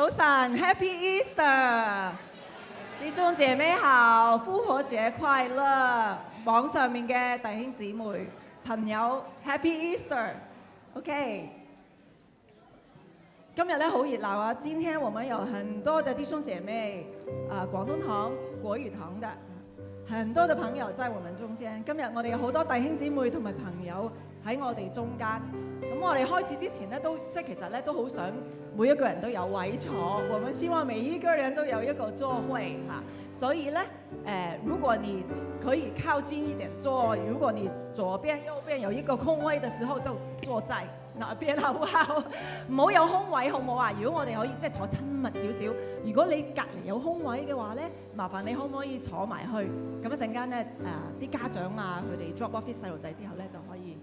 早晨 ，Happy Easter， 弟兄姐妹好，復活節快樂！網上面嘅弟兄姊妹朋友 ，Happy Easter，OK。今日咧好熱鬧啊！今天我們有很多的弟兄姐妹，廣東堂、國語堂的，很多的朋友在我們中間。今日我哋有好多弟兄姊妹同埋朋友喺我哋中間。咁我哋開始之前咧，其實咧都好想每一個人都有位坐。我們希望每一個人都有一個座位嚇。所以咧，如果你可以靠近一點坐，如果你左邊右邊有一個空位的時候，就坐在那邊好唔好？唔好有空位好唔好啊？如果我哋可以即係坐親密少少，如果你隔離有空位嘅話咧，麻煩你可唔可以坐埋去？咁一陣間咧，啲家長啊，佢哋 drop off 啲細路仔之後咧，就可以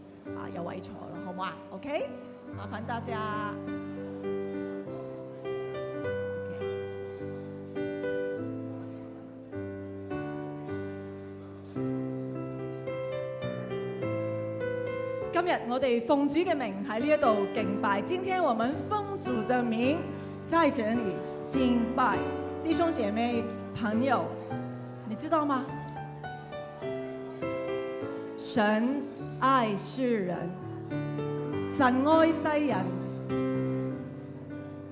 有位坐咯，好唔好啊 ？OK， 麻煩大家。今日我哋奉主嘅名喺呢一度敬拜。今天我們奉主的名在這裡敬拜。弟兄姐妹朋友，你知道嗎？神愛世人，神愛世人，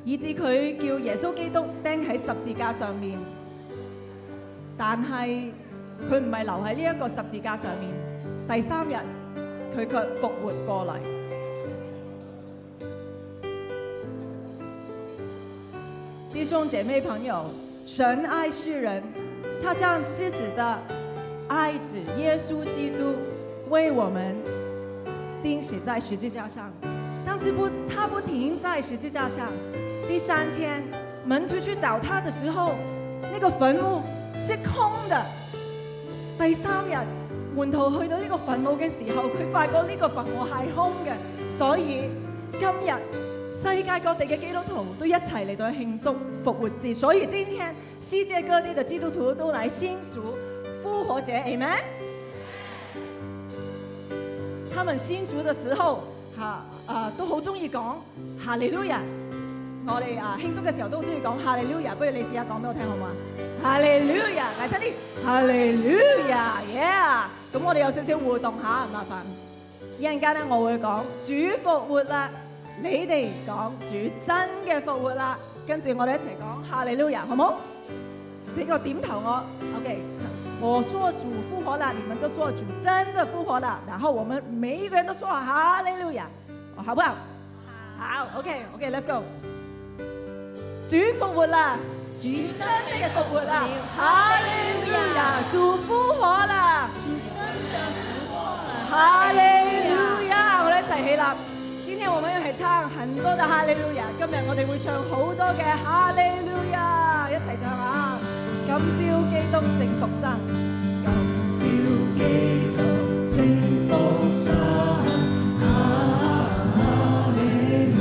以致佢叫耶穌基督釘喺十字架上面。但係佢唔係留喺呢一個十字架上面，第三日佢卻復活過嚟。弟兄姐妹朋友，神愛世人，他將自己的愛子耶穌基督為我們釘死在十字架上。但是他不停在十字架上。第三天，門徒去找他的時候，那個墳墓是空的。第三日，門徒去到呢個墳墓嘅時候，佢發覺呢個墳墓係空嘅，所以今日世界各地嘅基督徒都一齊嚟到慶祝復活節。所以今天世界各地嘅基督徒都嚟慶祝復活節 ，Amen。他們慶祝嘅時候，都好中意講哈利路亞。我哋慶祝嘅時候都好中意講哈利路亞。不如你試下講俾我聽好嗎？哈利路亞，大聲啲！哈利路亞 ，yeah！ 咁我哋有少少互動下，麻煩。一陣間咧，我會講主復活啦，你哋講主真嘅復活啦，跟住我哋一齊講哈利路亞，好冇？俾個點頭我 ，OK。我說主復活了，你們就說主真的復活了，然後我們每一個人都說哈利路亞，好不好？好 ，OK，let's go。主復活啦！主真的復活啦！哈利路亞！主復活啦！主真的復活啦！哈利路亞！我哋一齊起立。今天我們要係唱很多的哈利路亞。今日我哋會唱好多嘅哈利路亞，一齊唱啊！今朝基督正復生，今朝基督正復生。哈利路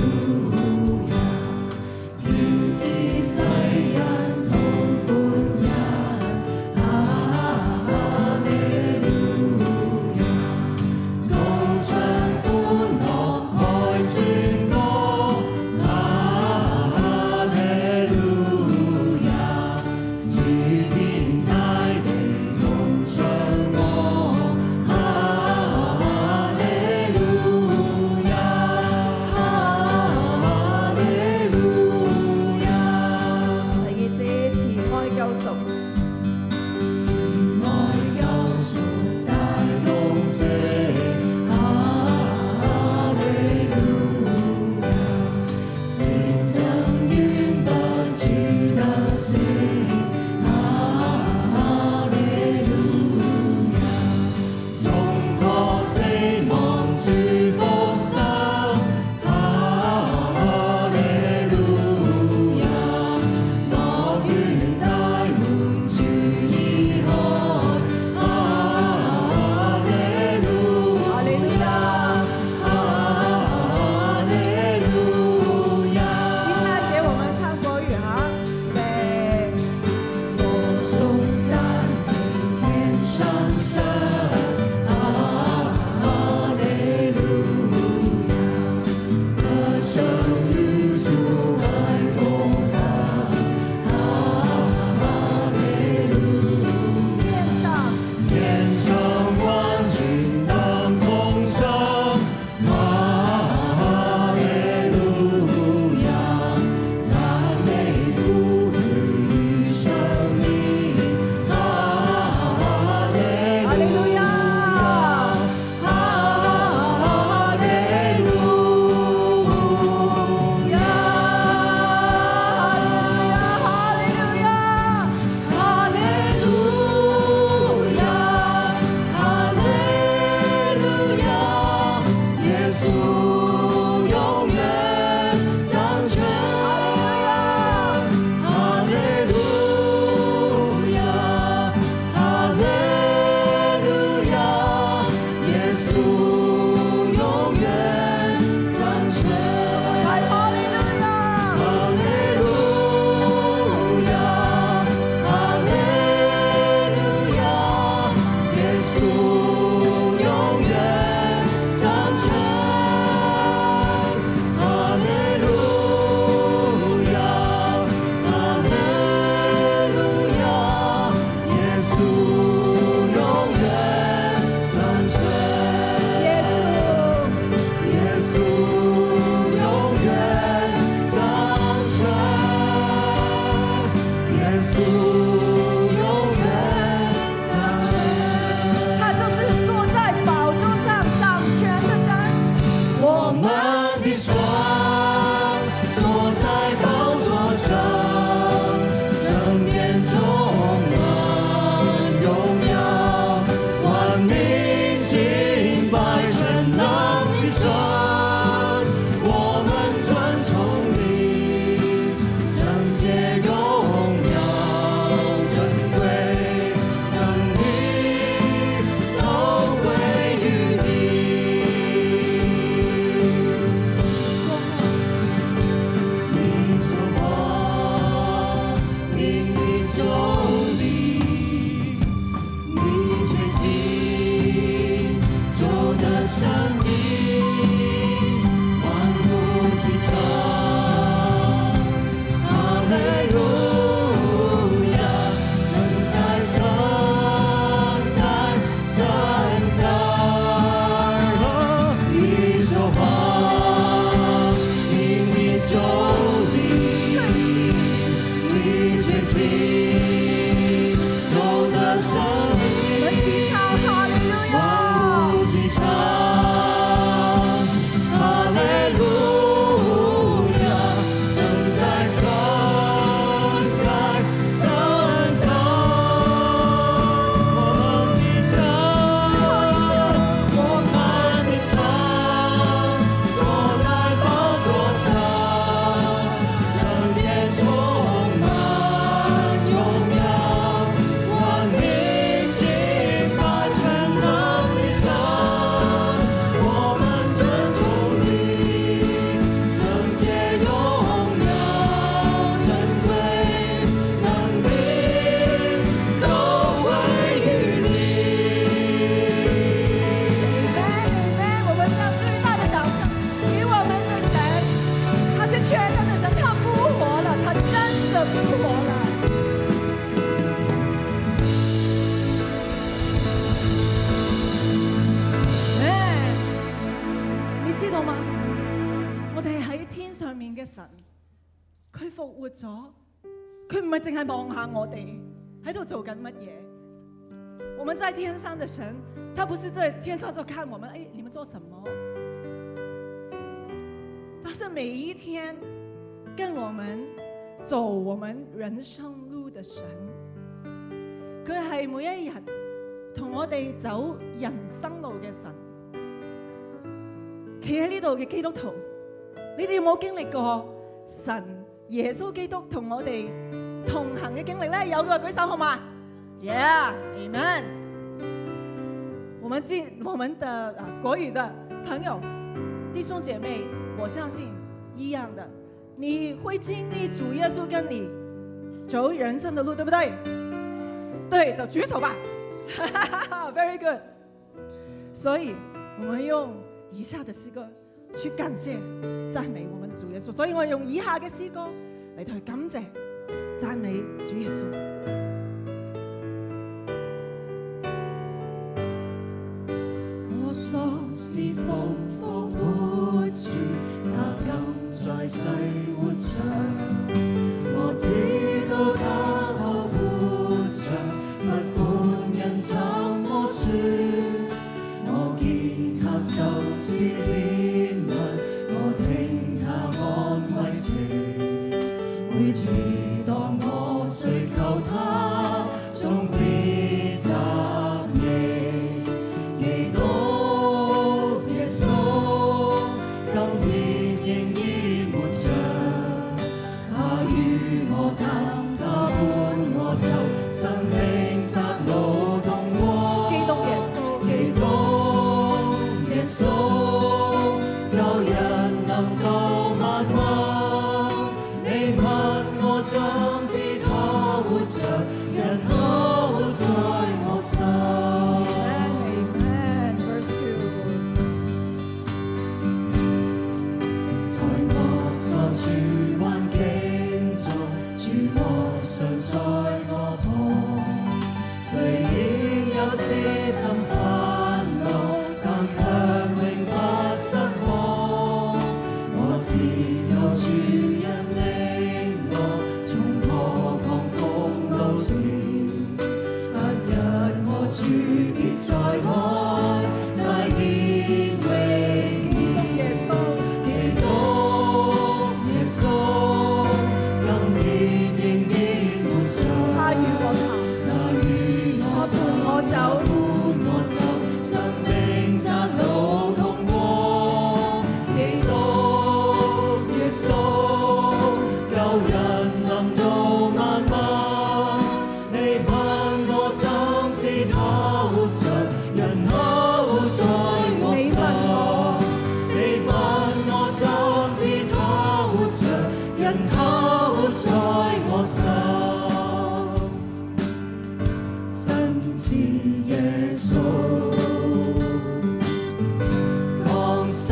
神，佢復活咗，佢唔係淨係望下我哋喺度做緊乜嘢。我們在天上的神，他不是在天上就看我們，哎，你們做什麼？他是每一天跟我們走我們人生路的神，佢係每一日同我哋走人生路嘅神。企喺呢度嘅基督徒，你哋有冇經歷過神耶穌基督同我哋同行嘅經歷呢？有嘅舉手好嗎？ Yeah, Amen。我們的國語的朋友弟兄姐妹，我相信一樣的，你會經歷主耶穌跟你走人生的路，對不對？對，就舉手吧。Very good。所以我們用以下的詩歌去感謝讚美我們的主耶穌，所以我用以下嘅詩歌嚟去感謝讚美主耶穌。我所侍奉復活主，他今在世活着，我知道他可活着，不管人怎麼說，我見他受試煉難，我聽他安慰時，每次當我需求他，終必答應。基督耶穌今天仍然活着，他與我談，他伴我走，生命窄路同過。基督耶穌，基督耶穌，有人能夠萬萬，你問我怎知他活着，因他活在我心。Amen. Verse 2。在我所處環境中，主愛常在我旁。雖然有時心煩惱，但卻永不失望。我知有主人領我，衝破狂風路程。不日我主必在我大顯榮耶穌，基督耶穌，今天仍然活着，他與我談，他與我伴我走，伴我走，生命窄路通過。基督耶穌，救人臨到萬萬，你問我怎知他活着，因他活在我你問我心。你問我怎知他活着，因他活在我心。神子耶穌降生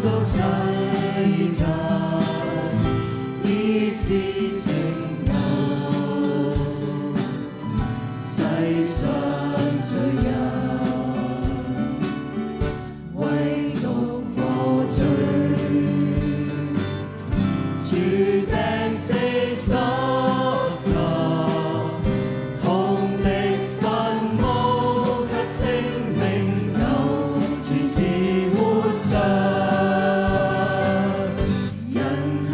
到世界，以致拯救世上罪人，為贖我罪，主釘死十架，紅的墳墓卻證明救主是活着，因他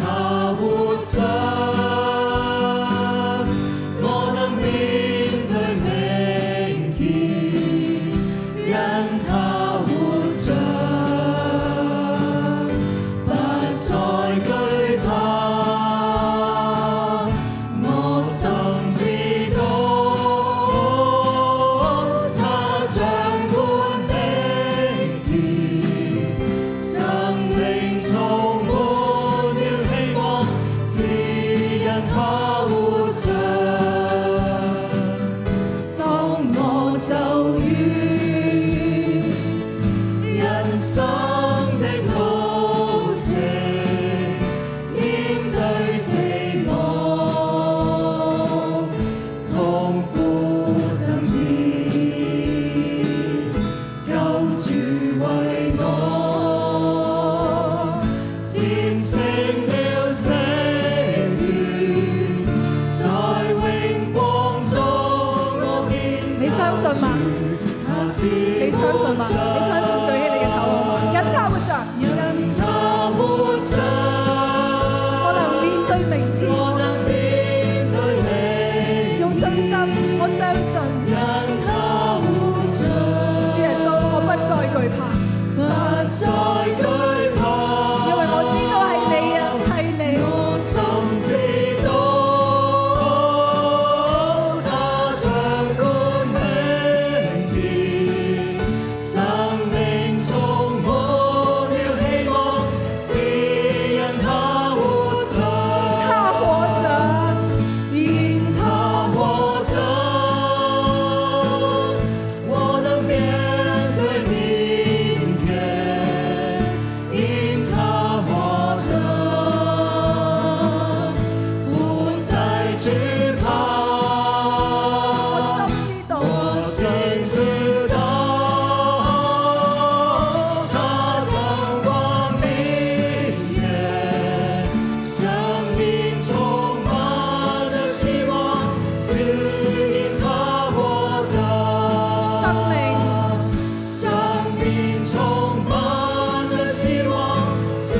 活着，我能面對明天，因他活着，不再懼怕。我深知道，他掌管明天，生命充滿了希望，只因他活着。當我走於人生的路程，面對死亡，你相信嗎？你相信舉起你嘅手好嗎？因他活着，因他活着，我能面對明天。我能面對明天。用信心，我相信。因他活着，主耶穌，我不再懼怕，不再懼怕，因為我知道係你啊，係你。我深知道他掌管明天，生命充滿了希望，只因他活着，他活着，因他活着，我能面對明天，因他活着，不再懼怕。我深知道，我深知道，他掌管明天，生命充滿了希望，只因他活着。生命，生命充滿了希望，只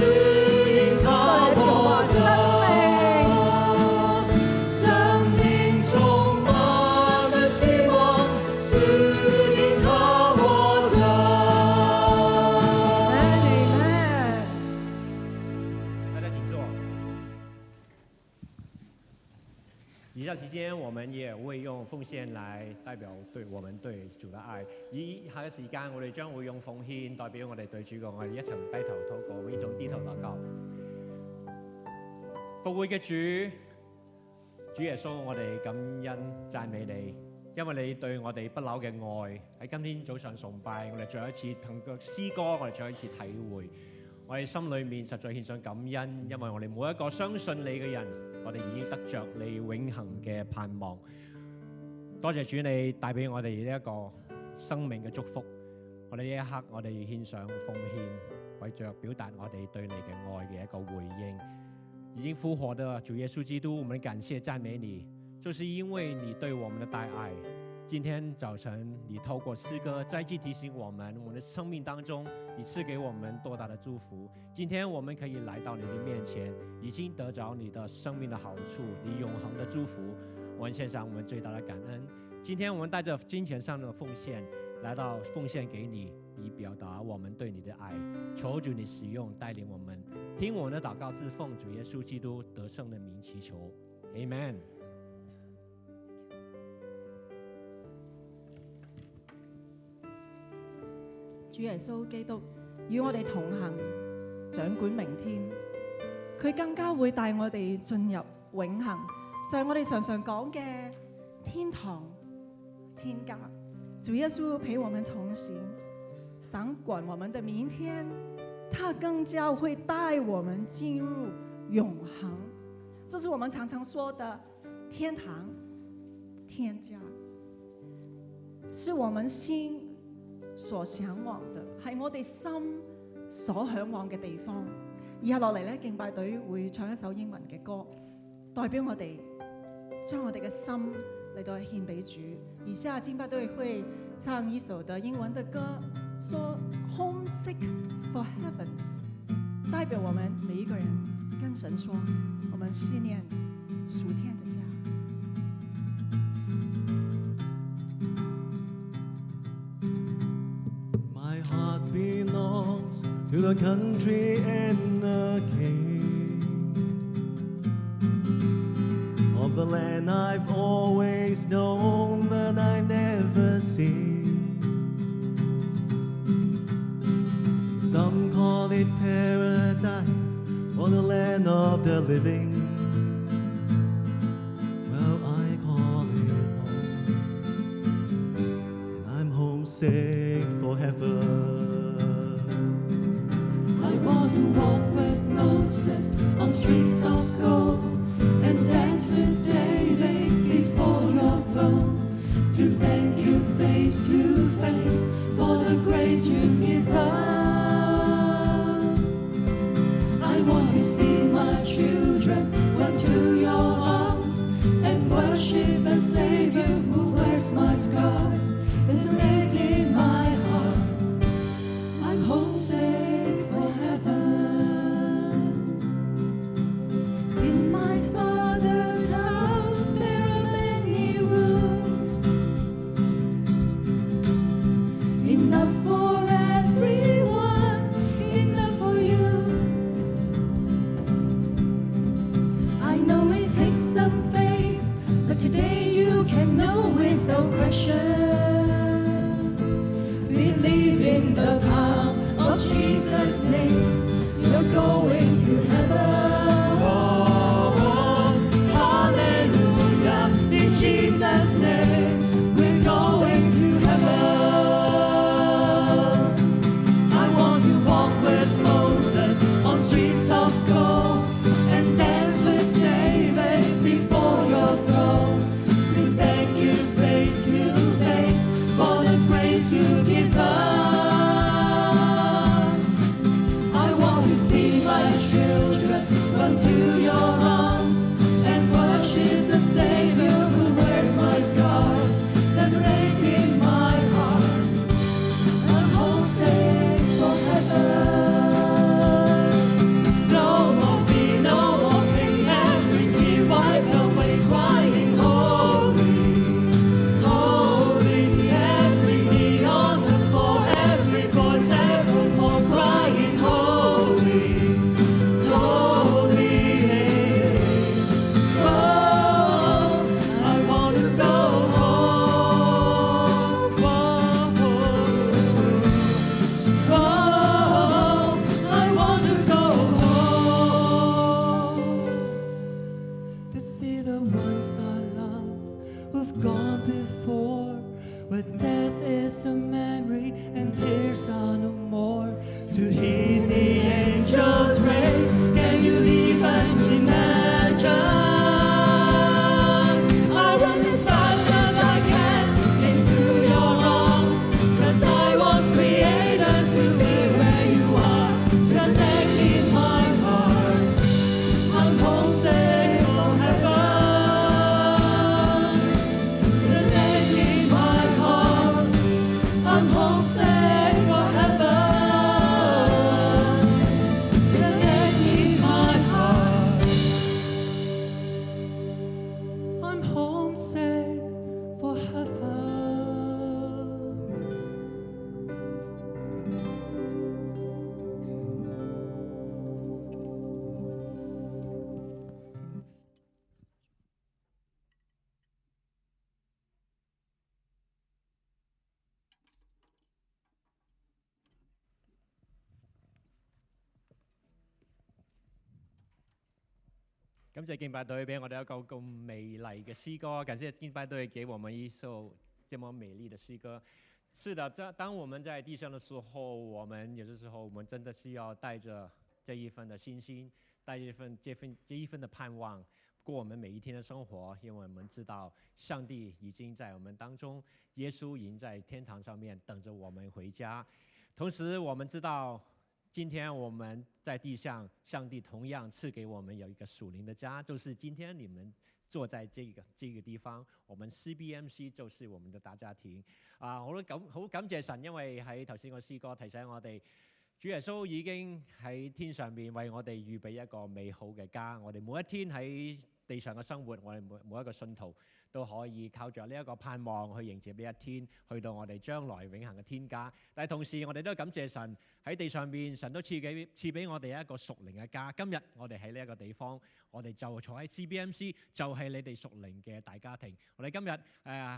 因他活着。生命充滿了希望，只因他活着。大家请坐。以下期間，我們也會用奉獻來代表我們對主的愛。以下嘅時間，我哋將會用奉獻代表我哋對主嘅愛，一齊低頭禱告，一同低頭禱告。復活嘅主耶穌，我哋感恩讚美你，因為你對我哋不朽嘅愛。喺今天早上崇拜，我哋再一次憑個詩歌，我哋再一次體會。我哋心裏面實在獻上感恩，因為我哋每一個相信你嘅人，我哋已經得着你永恆嘅盼望。多謝主你帶俾我哋呢一個生命嘅祝福。我哋呢一刻，我哋獻上奉獻，為着表達我哋對你嘅愛嘅一個回應。已經復活的主耶穌基督，我們感謝讚美你，就是因為你對我們的大愛。今天早晨，你透過詩歌再次提醒我們的生命當中，你賜給我們多大的祝福。今天我們可以來到你的面前，已經得着你的生命的好處，你永恆的祝福。我們獻上我們最大的感恩。今天我們帶着金錢上的奉獻來到奉獻給你，以表達我們對你的愛。求主你使用帶領我們，聽我們的禱告是奉主耶穌基督得勝的名祈求 ，Amen。主耶穌基督與我哋同行，掌管明天。佢更加會帶我哋進入永恆，就係我哋常常講嘅天堂、天家。主耶穌陪我們同行，掌管我們的明天，他更加會帶我們進入永恆。這是我們常常說的天堂、天家，是我們心所向往的，係我哋心所向往嘅地方。以下落嚟咧，敬拜隊會唱一首英文嘅歌，代表我哋將我哋嘅心嚟到獻俾主。以下敬拜隊會唱一首的英文的歌，說 Homesick for Heaven， 代表我們每一個人跟神說，我們思念屬天的家。My heart belongs to the country and the king of the land I've always known but I've never seen. Some call it paradise or the land of the living. Well, I call it home, and I'm homesick for heaven. I want to walk with Moses on streets of gold and dance with David before your throne, to thank you face to face for the grace you've given. I want to see my children run to your arms and worship the Savior who wears my scars. There's a lake in my passion. Believe in the power of Jesus' name. You're going to heaven. Oh, hallelujah. In Jesus' name, we're going to heaven. I want to walk with Moses on streets of gold and dance with David before your throne. To thank you face to face for the grace you give us. I want to see my children run to your arms and worship the Savior who wears my scars. There's faith in my heart. I'm homesick for heaven. No more fear, no more pain. Every tear wiped away, crying holy, holy. Every knee on the floor, every voice evermore crying holy, holy. Oh, I want to go home. Oh, I want to go home. To see the ones I love who've gone before, where death is a memory and tears are no more. To hear the angels raise, can you even imagine? I run as fast as I can into your arms, 'cause I was created to be where you are. Protect in my heart. I'm homesick for heaven. Protect in my heart. I'm homesick for heaven. Protect in my heart. I'm homesick for heaven.感謝敬拜隊俾我哋一個咁美麗嘅詩歌，感謝敬拜隊給我們一首這麼美麗的詩歌。是的，當我們在地上的時候，我們有的時候我們真的是要帶着這一份的信心，帶着這一份的盼望，過我們每一天的生活，因為我們知道上帝已經在我們當中，耶穌已經在天堂上面等着我們回家。同時，我們知道今天我們在地上，上帝同樣賜給我們有一個屬靈的家，就是今天你們坐在這個地方，我們 CBMC 就是我們的大家庭。我都好感謝神，因為喺頭先個詩歌提醒我哋，主耶穌已經喺天上面為我哋預備一個美好嘅家。我哋每一天喺地上嘅生活，我哋每一個信徒都可以靠着呢一個盼望去迎接呢一天，去到我哋將來永恆嘅天家。但係同時，我哋都感謝神喺地上邊，神都賜俾我哋一個屬靈嘅家。今日我哋喺呢一個地方，我哋就坐喺 CBMC， 就係你哋屬靈嘅大家庭。我哋今日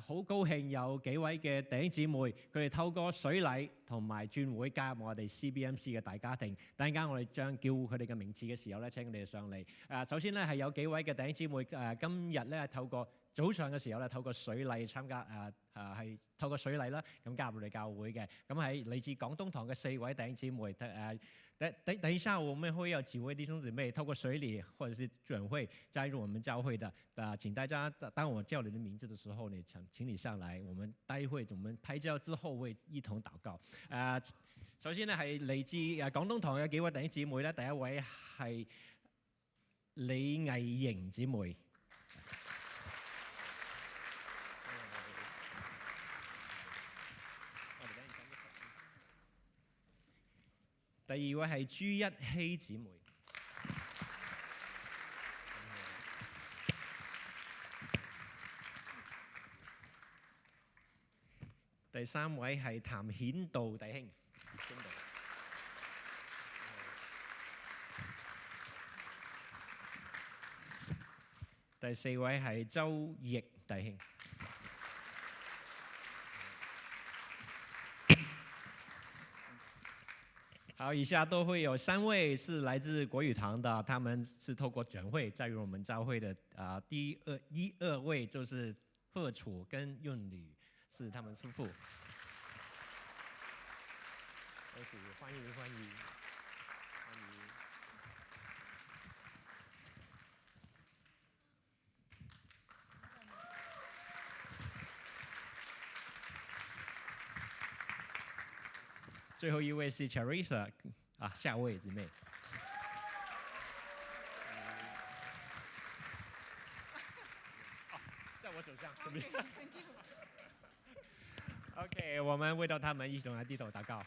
好高興有幾位嘅弟兄姊妹，佢哋透過水禮同埋轉會加入我哋 CBMC 嘅大家庭。等陣間我哋將叫佢哋嘅名字嘅時候咧，請佢哋上嚟。首先咧係有幾位嘅弟兄姊妹今日咧透過早上嘅時候咧，透過水禮參加係透過水禮啦，咁加入我哋教會嘅。咁係嚟自廣東堂嘅4位弟兄姊妹。等一下，我們會有幾位弟兄姊妹透過水禮或者是轉會加入我們教會的。請大家當我叫你的名字的時候，請你上來。我們待會我們拍照之後會一同禱告。首先呢係嚟自廣東堂嘅幾位弟兄姊妹咧，第一位係李藝瑩姊妹。第二位係朱一希姊妹。第三位係譚顯道弟兄。第四位係周奕弟兄。好，以下都会有3位是来自国语堂的，他们是透过转会加入我们教会的。第一二位就是贺楚跟润吕，是他们夫妇。欢迎。最后一位是 Charissa 下位姊妹。在我手上，对不对 ？OK， 我们为到他们一同来低头祷告。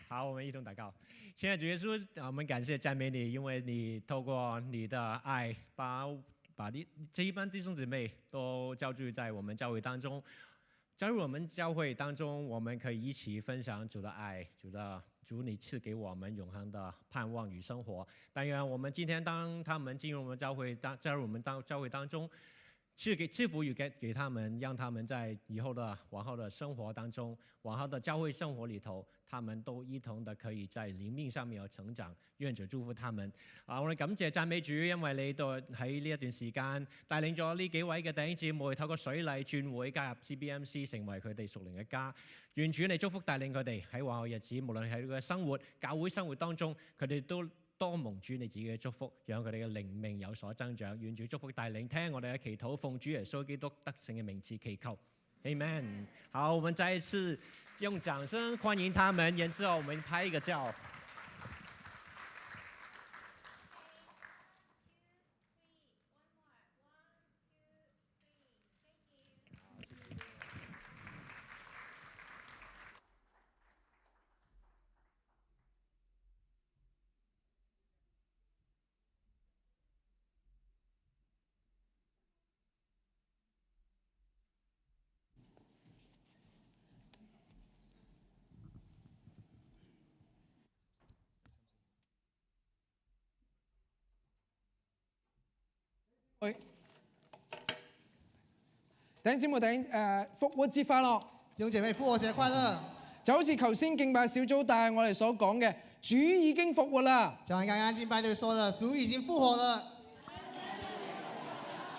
好，我们一同祷告。亲爱的主耶稣，我们感谢赞美你，因为你透过你的爱把这一班弟兄姊妹都交聚在我们教会当中，加入我们教会当中，我们可以一起分享主的爱，主你赐给我们永恒的盼望与生活。但愿我们今天当他们进入我们教会，加入我们教会当中，赐福与给他们，让他们在往后的生活当中，往后的教会生活里头，他们都一同的可以在靈命上面有成長。願主祝福他們。我哋感謝讚美主，因為你喺呢一段時間帶領咗呢幾位嘅弟兄姊妹透過水禮轉會加入 CBMC， 成為佢哋屬靈嘅家。願主你祝福帶領佢哋喺往後日子，無論喺佢嘅生活、教會生活當中，佢哋都多蒙主你自己嘅祝福，讓佢哋嘅靈命有所增長。願主祝福帶領，聽我哋嘅祈禱，奉主耶穌基督得勝嘅名字祈求 ，Amen。好，我們再一次用掌聲歡迎他們，然之後我們拍一個照。弟兄姊妹，復活節快樂！弟兄姐妹，復活節快樂！就好似頭先敬拜小組帶我哋所講嘅，主已經復活啦！就像剛剛敬拜隊說的，主已經復活了。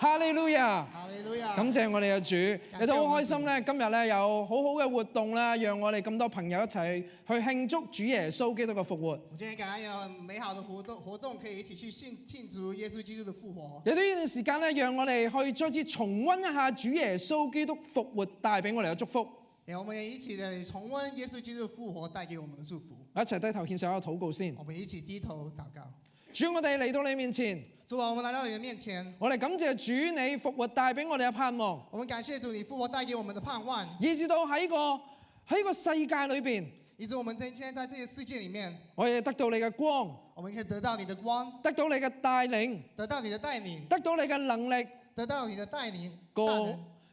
哈利路亞！哈利路亞！感謝我哋嘅主，亦都好開心咧。今日咧有好好嘅活動啦，讓我哋咁多朋友一齊去慶祝主耶穌基督嘅復活。我今天感恩有很美好的活動，可以一起去慶祝耶穌基督的復活。亦都呢段時間咧，讓我哋去再次重溫一下主耶穌基督復活帶俾我哋嘅祝福。我們一起嚟重溫耶穌基督復活帶給我們的祝福。一齊低頭獻上一個禱告先。我們一起低頭禱告。主，我哋嚟到你面前。主啊，我們來到你的面前。我哋感謝主，你復活帶俾我哋嘅盼望。我們感謝主，你復活帶給我們的盼望。以至到喺個世界裏邊，以致我們現在在這個世界裡面，我哋得到你嘅光，我們可以得到你的光，得到你嘅帶領，得到你的帶領，得到你嘅能力，得到你的帶領，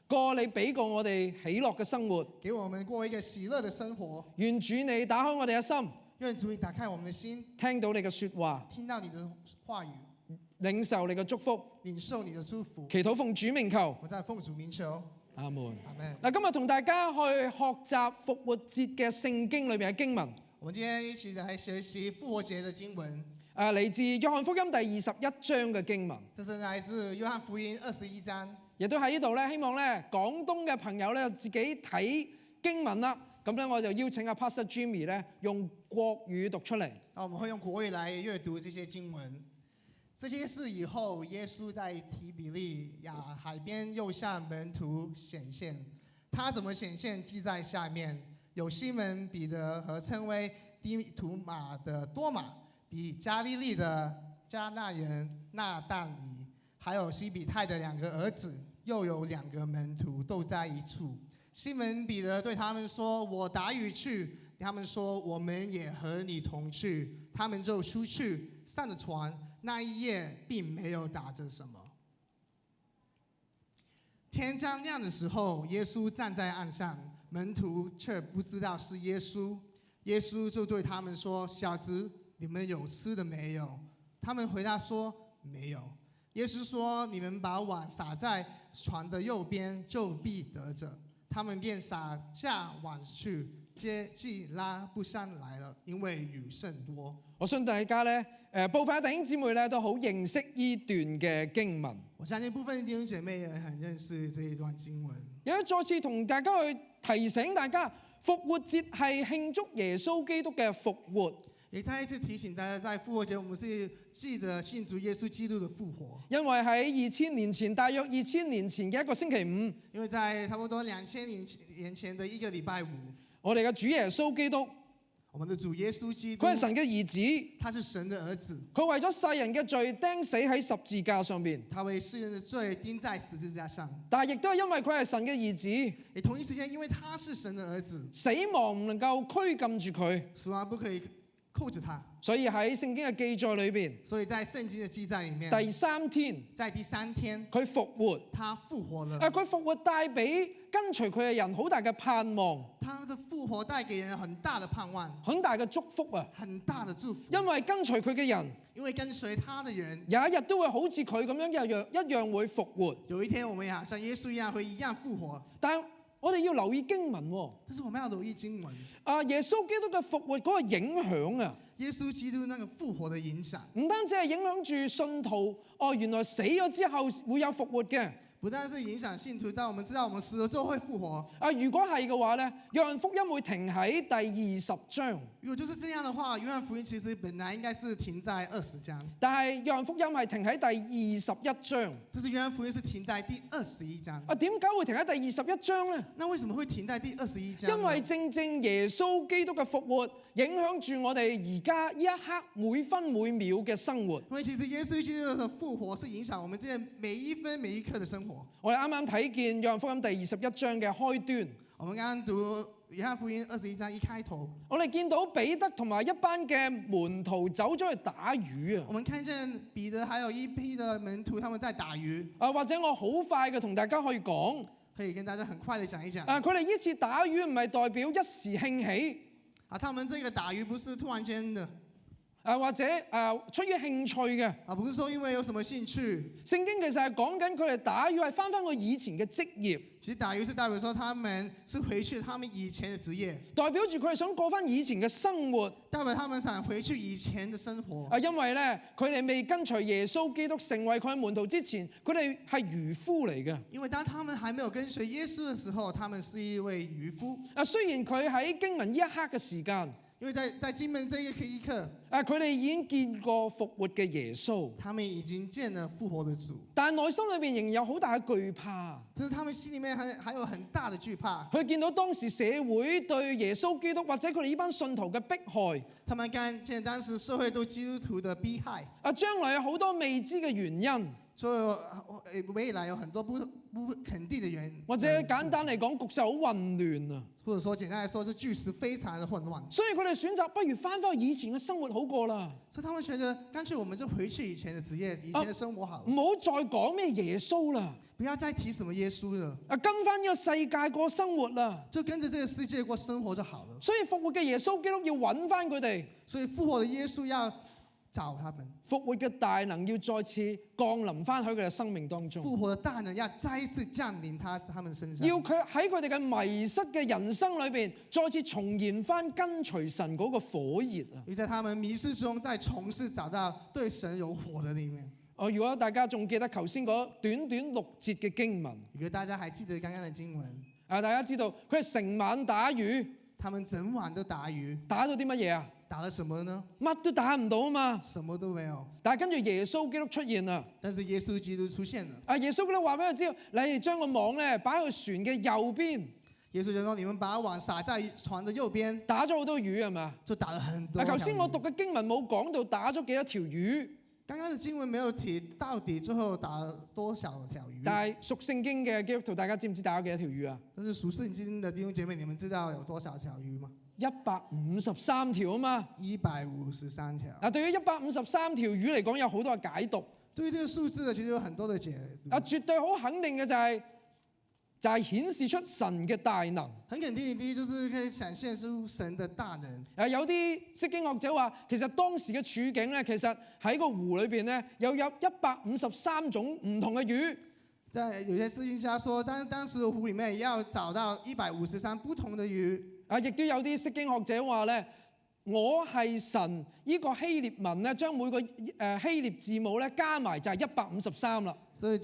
過你俾過我哋喜樂嘅生活，給我們過一個喜樂的生活。願主你打開我哋嘅心，願主你打開我們的心，聽到你嘅説話，聽到你的話語，領受你嘅祝福，領受你的祝福。祈禱奉主名求，我在奉主名求。阿門。阿門。嗱，今日同大家去學習復活節嘅聖經裏面嘅經文。我們今天一起來學習復活節的經文。嚟自約翰福音第21章嘅經文。這是來自約翰福音21章。亦都喺呢度咧，希望咧廣東嘅朋友咧自己睇經文啦。咁咧我就邀請阿 Pastor Jimmy 咧用國語讀出嚟。我們會用國語來閱讀這些經文。這些事以後，耶穌在提比利亞海邊又向門徒顯現。他怎麼顯現記在下面。有西門彼得和稱為低圖馬的多馬，比加利利的迦拿人納但以，還有西比泰的2個兒子，又有2個門徒都在一處。西門彼得對他們說：我打魚去。他們說：我們也和你同去。他們就出去，上了船。那一夜並沒有打着什麼。天將亮的時候，耶穌站在岸上，門徒卻不知道是耶穌。耶穌就對他們說：小子，你們有吃的沒有？他們回答說：沒有。耶穌說：你們把網撒在船的右邊，就必得着。他們便撒下網去，既拉不上來了，因為魚甚多。我相信大家咧，部分嘅弟兄姊妹咧都好認識呢段嘅經文。我相信部分弟兄姐妹也很認識這一段經文。有一再次同大家去提醒大家，復活節係慶祝耶穌基督嘅復活。也再一次提醒大家，在復活節，我們是記得慶祝耶穌基督的復活。因為喺2000年前，大約2000年前嘅一個星期五，因為在差不多2000年前的一個禮拜五，我哋嘅主耶穌基督，我們的主耶穌基督，佢係神嘅兒子，他是神的兒子，佢為咗世人嘅罪釘死喺十字架上邊。他為世人的罪釘在十字架上。但係亦都係因為佢係神嘅兒子，也同一時間，因為他是神的兒子，死亡唔能夠拘禁住佢，死亡不可以扣着他。所以喺聖經嘅記載裏邊，所以在聖經的記載裡面，第三天在第三天，佢復活。他復活了。佢復活帶俾跟隨佢嘅人好大嘅盼望，他的復活帶給人很大的盼望，很大嘅祝福啊！很大的祝福。因為跟隨佢嘅人，因為跟隨他的人，有一日都會好似佢咁樣一樣會復活。有一天我們也像耶穌一樣會一樣復活。但係我哋要留意經文喎。但是我們要留意經文。耶穌基督嘅復活嗰個影響啊，耶穌基督那個復活的影響，唔單止係影響住信徒，原來死咗之後會有復活嘅。不但是影響信徒，在我們知道我們死了之後會復活。如果係嘅話咧，約翰福音會停喺第20章。如果就是這樣的話，約翰福音其實本來應該是停在20章，但係約翰福音係停喺第21章。但是約翰福音是停在第21章。點解會停喺第21章咧？那為什麼會停在第21章？因為正正耶穌基督嘅復活影響住我哋而家呢一刻每分每秒嘅生活。因為其實耶穌基督的復活是影響我們這每一分每一刻的生活。我哋啱啱睇見約翰福音第21章嘅開端。我們剛剛讀約翰福音21章一開頭，我哋見到彼得同埋一班嘅門徒走咗去打魚啊！我們看見彼得還有一批的門徒，他們在打魚。或者我好快嘅同大家可以講，可以跟大家很快的講一講。佢哋呢次打魚唔係代表一時興起。他們這個打魚不是突然間的。或者出於興趣嘅。不是說因為有什麼興趣。聖經其實係講緊佢哋打魚係翻佢以前嘅職業。其實打魚是代表說他們是回去他們以前的職業。代表住佢哋想過翻以前嘅生活。代表他們想回去以前的生活。因為咧，佢哋未跟隨耶穌基督成為佢門徒之前，佢哋係漁夫嚟嘅。因為當他們還沒有跟隨耶穌嘅時候，他們是一位漁夫。雖然佢喺經文呢一刻嘅時間。因為在經文這一刻，佢哋已經見過復活嘅耶穌，他們已經見了復活的主，但係內心裏邊仍然有好大嘅懼怕。就是他們心裡面還有很大的懼怕。佢見到當時社會對耶穌基督或者佢哋呢班信徒嘅迫害，他們看見當時社會對基督徒的迫害。將來有好多未知嘅原因。所以未來有很多不肯定的原因，或者簡單嚟講，局勢好混亂啊。或者說簡單來說，是局勢非常的混亂。所以佢哋選擇不如翻返去以前嘅生活好過啦。所以他們覺得，乾脆我們就回去以前的職業，以前的生活好了。唔好再講咩耶穌啦，不要再提什麼耶穌了。跟翻呢個世界過生活啦，就跟着這個世界過生活就好了。所以復活嘅耶穌基督要揾翻佢哋。所以復活的耶穌要找他們，復活嘅大能要再次降臨翻喺佢哋生命當中。復活的大能要再一次降臨他們身上。要佢喺佢哋嘅迷失嘅人生裏邊，再次重燃翻跟隨神嗰個火熱啊！要在他們迷失中，再重新找到對神有火的裏面。如果大家仲記得頭先嗰短短6節嘅經文，如果大家還記得剛剛的經文，大家知道佢係成晚打魚，他們整晚都打魚，打到啲乜嘢啊？打了什麼呢？乜都打唔到啊嘛，什麼都沒有。但係跟住耶穌基督出現啦。但是耶穌基督出現了。耶穌基督話俾佢知，你哋將個網咧擺喺船嘅右邊。耶穌就說：你們把網撒在船的右邊。打咗好多魚係嘛？就打了很多。頭先我讀嘅經文冇講到打咗幾多條魚。剛剛的經文沒有提到底最後打了多少條魚。但係屬聖經嘅基督徒，大家知唔知打咗幾多條魚啊？但是屬聖經的弟兄姐妹，你們知道有多少條魚嗎？153條啊嘛。153條。對於153條魚嚟講，有好多嘅解讀。對於這個數字呢，其實有很多的解讀。絕對好肯定嘅就係顯示出神嘅大能。很肯定，第一就是可以顯現出神的大能。有啲釋經學者話，其實當時嘅處境咧，其實喺個湖裏邊咧，有153種唔同嘅魚。在有些聖經家說，當時的湖裡面要找到153不同的魚。亦都有啲釋經學者話咧，我係神呢個希臘文咧，將每個希臘字母咧加埋就係153啦。所以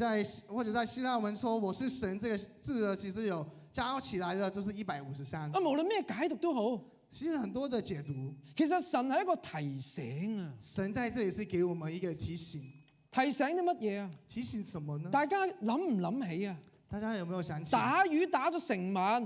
或者在希臘文說我是神這個字呢，其實有加起來的就是153。無論咩解讀都好，其實很多的解讀，其實神係一個提醒啊。神在這裡是給我們一個提醒。提醒啲乜嘢啊？提醒什麼呢？大家諗唔諗起啊？大家有沒有想起？打魚打咗成晚，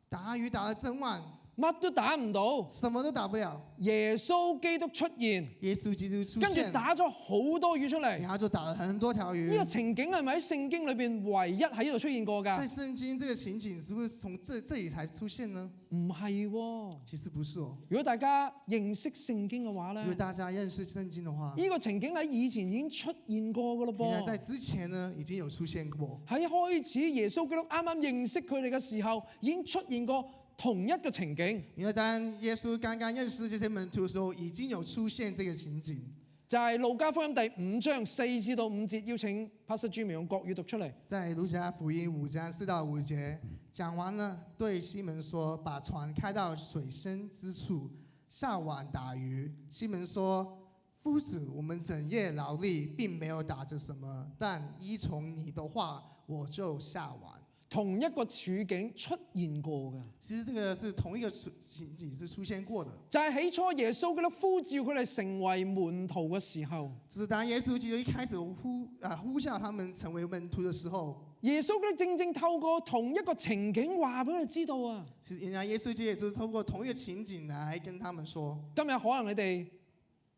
打魚打了整晚，乜都打唔到，什麼都打不了。耶穌基督出現，耶穌基督出跟住現，打咗好多魚出嚟。然後就打了很多條魚。呢個情景係咪喺聖經裏邊唯一喺度出現過㗎？在聖經這個情景是不是從這裡才出現呢？唔係喎。其實不是哦。如果大家認識聖經嘅話咧，如果大家認識聖經的話，呢個情景喺以前已經出現過㗎咯原來在噃。之前呢已經有出現過。喺開始耶穌基督啱啱認識佢哋嘅時候，已經出現過同一個情景，因為當耶穌剛剛認識這些門徒的時候，已經有出現這個情景。就係路加福音第5章4至到5節，邀請 Pastor Jimmy 用國語讀出嚟。在路加福音5章4到5節講完了，對西門說：把船開到水深之處，下網打魚。西門說：夫子，我們整夜勞力，並沒有打着什麼，但依從你的話，我就下網。同一個處境出現過㗎，其實這個是同一個情景是出現過的。就係起初耶穌基督呼召佢哋成為門徒嘅時候，就是當耶穌基督一開始呼叫他們成為門徒的時候，耶穌基督正正透過同一個情景話俾佢哋知道啊。其實原來耶穌基督也是透過同一個情景來跟他們說：今日可能你哋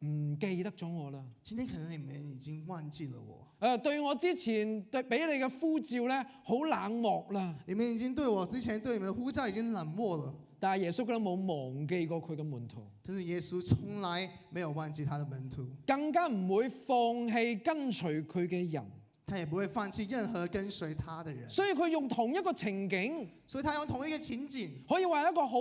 唔記得咗我啦。今天可能你們已經忘記了我。對我之前俾你嘅呼召咧，好冷漠啦。你們已經對我之前對你們的呼召已經冷漠了。但係耶穌基督冇忘記過佢嘅門徒，但是耶穌從來沒有忘記他的門徒，更加唔會放棄跟隨佢嘅人。他也不會放棄任何跟隨他的人。所以佢用同一個情景，所以他用同一個情景，可以話一個好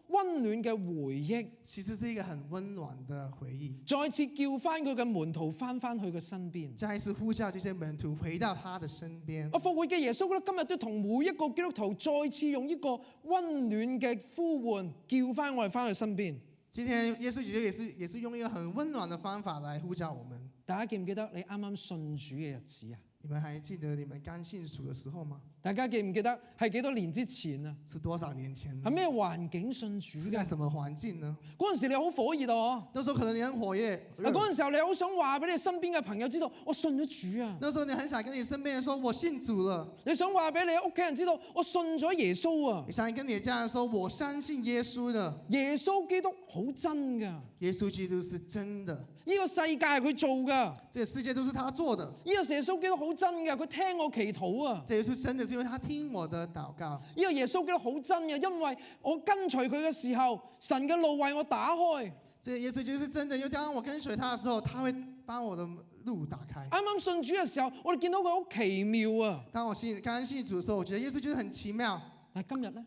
溫暖嘅回憶，其實是一個很溫暖的回憶。再次叫翻佢嘅門徒翻去佢身邊，再一次呼叫這些門徒回到他的身邊。復活嘅耶穌咧，今日都同每一個基督徒再次用呢個溫暖嘅呼喚，叫翻我哋翻去身邊。今天耶穌基督也是用一個很溫暖的方法來呼叫我們。大家記唔記得你啱啱信主嘅日子啊？你們還記得你們剛信主的時候嗎？大家記唔記得係幾多年之前啊？是多少年前？係咩環境信主嘅？是在什麼環境呢？嗰陣時你好火熱啊！那時候可能你很火熱。嗰陣時候你好想話俾你身邊嘅朋友知道，我信咗主啊！那時候你很想跟你身邊人說，我信主了。你想話俾你屋企人知道，我信咗耶穌啊！你想跟你的家人說，我相信耶穌的。耶穌基督好真㗎，耶穌基督是真的。呢個世界係佢做㗎，這個世界都是他做的。呢個耶穌基督好真㗎，佢聽我祈禱啊！這耶穌真的是因為他聽我的禱告。呢個耶穌基督好真嘅，因為我跟隨佢嘅時候，神嘅路為我打開。這個耶穌就是真的，因為當我跟隨他的時候，他會把我的路打開。啱啱信主嘅時候，我哋見到佢好奇妙啊！當我剛剛信主的時候，我覺得耶穌就是很奇妙。但係今日咧，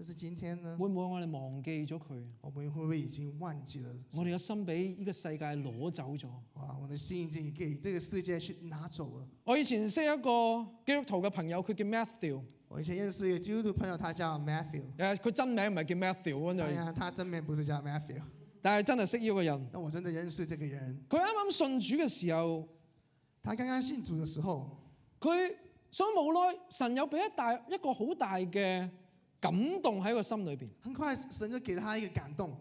但是今天呢？會唔會我哋忘記咗佢？我們會不會已經忘記了？我哋嘅心俾呢個世界攞走咗。哇！我的心已經給這個世界去拿走了。我以前識一個基督徒嘅朋友，佢叫 Matthew。我以前認識一個基督徒朋友，他叫 Matthew。佢真名唔係叫 Matthew 當然，他真名不是叫 Matthew。但係真係識呢個人。但我真的認識這個人。佢啱啱信主嘅時候，他剛剛信主嘅時候，佢所無奈神有俾一個好大嘅感動喺個心裏邊。很快神就給他一個感動。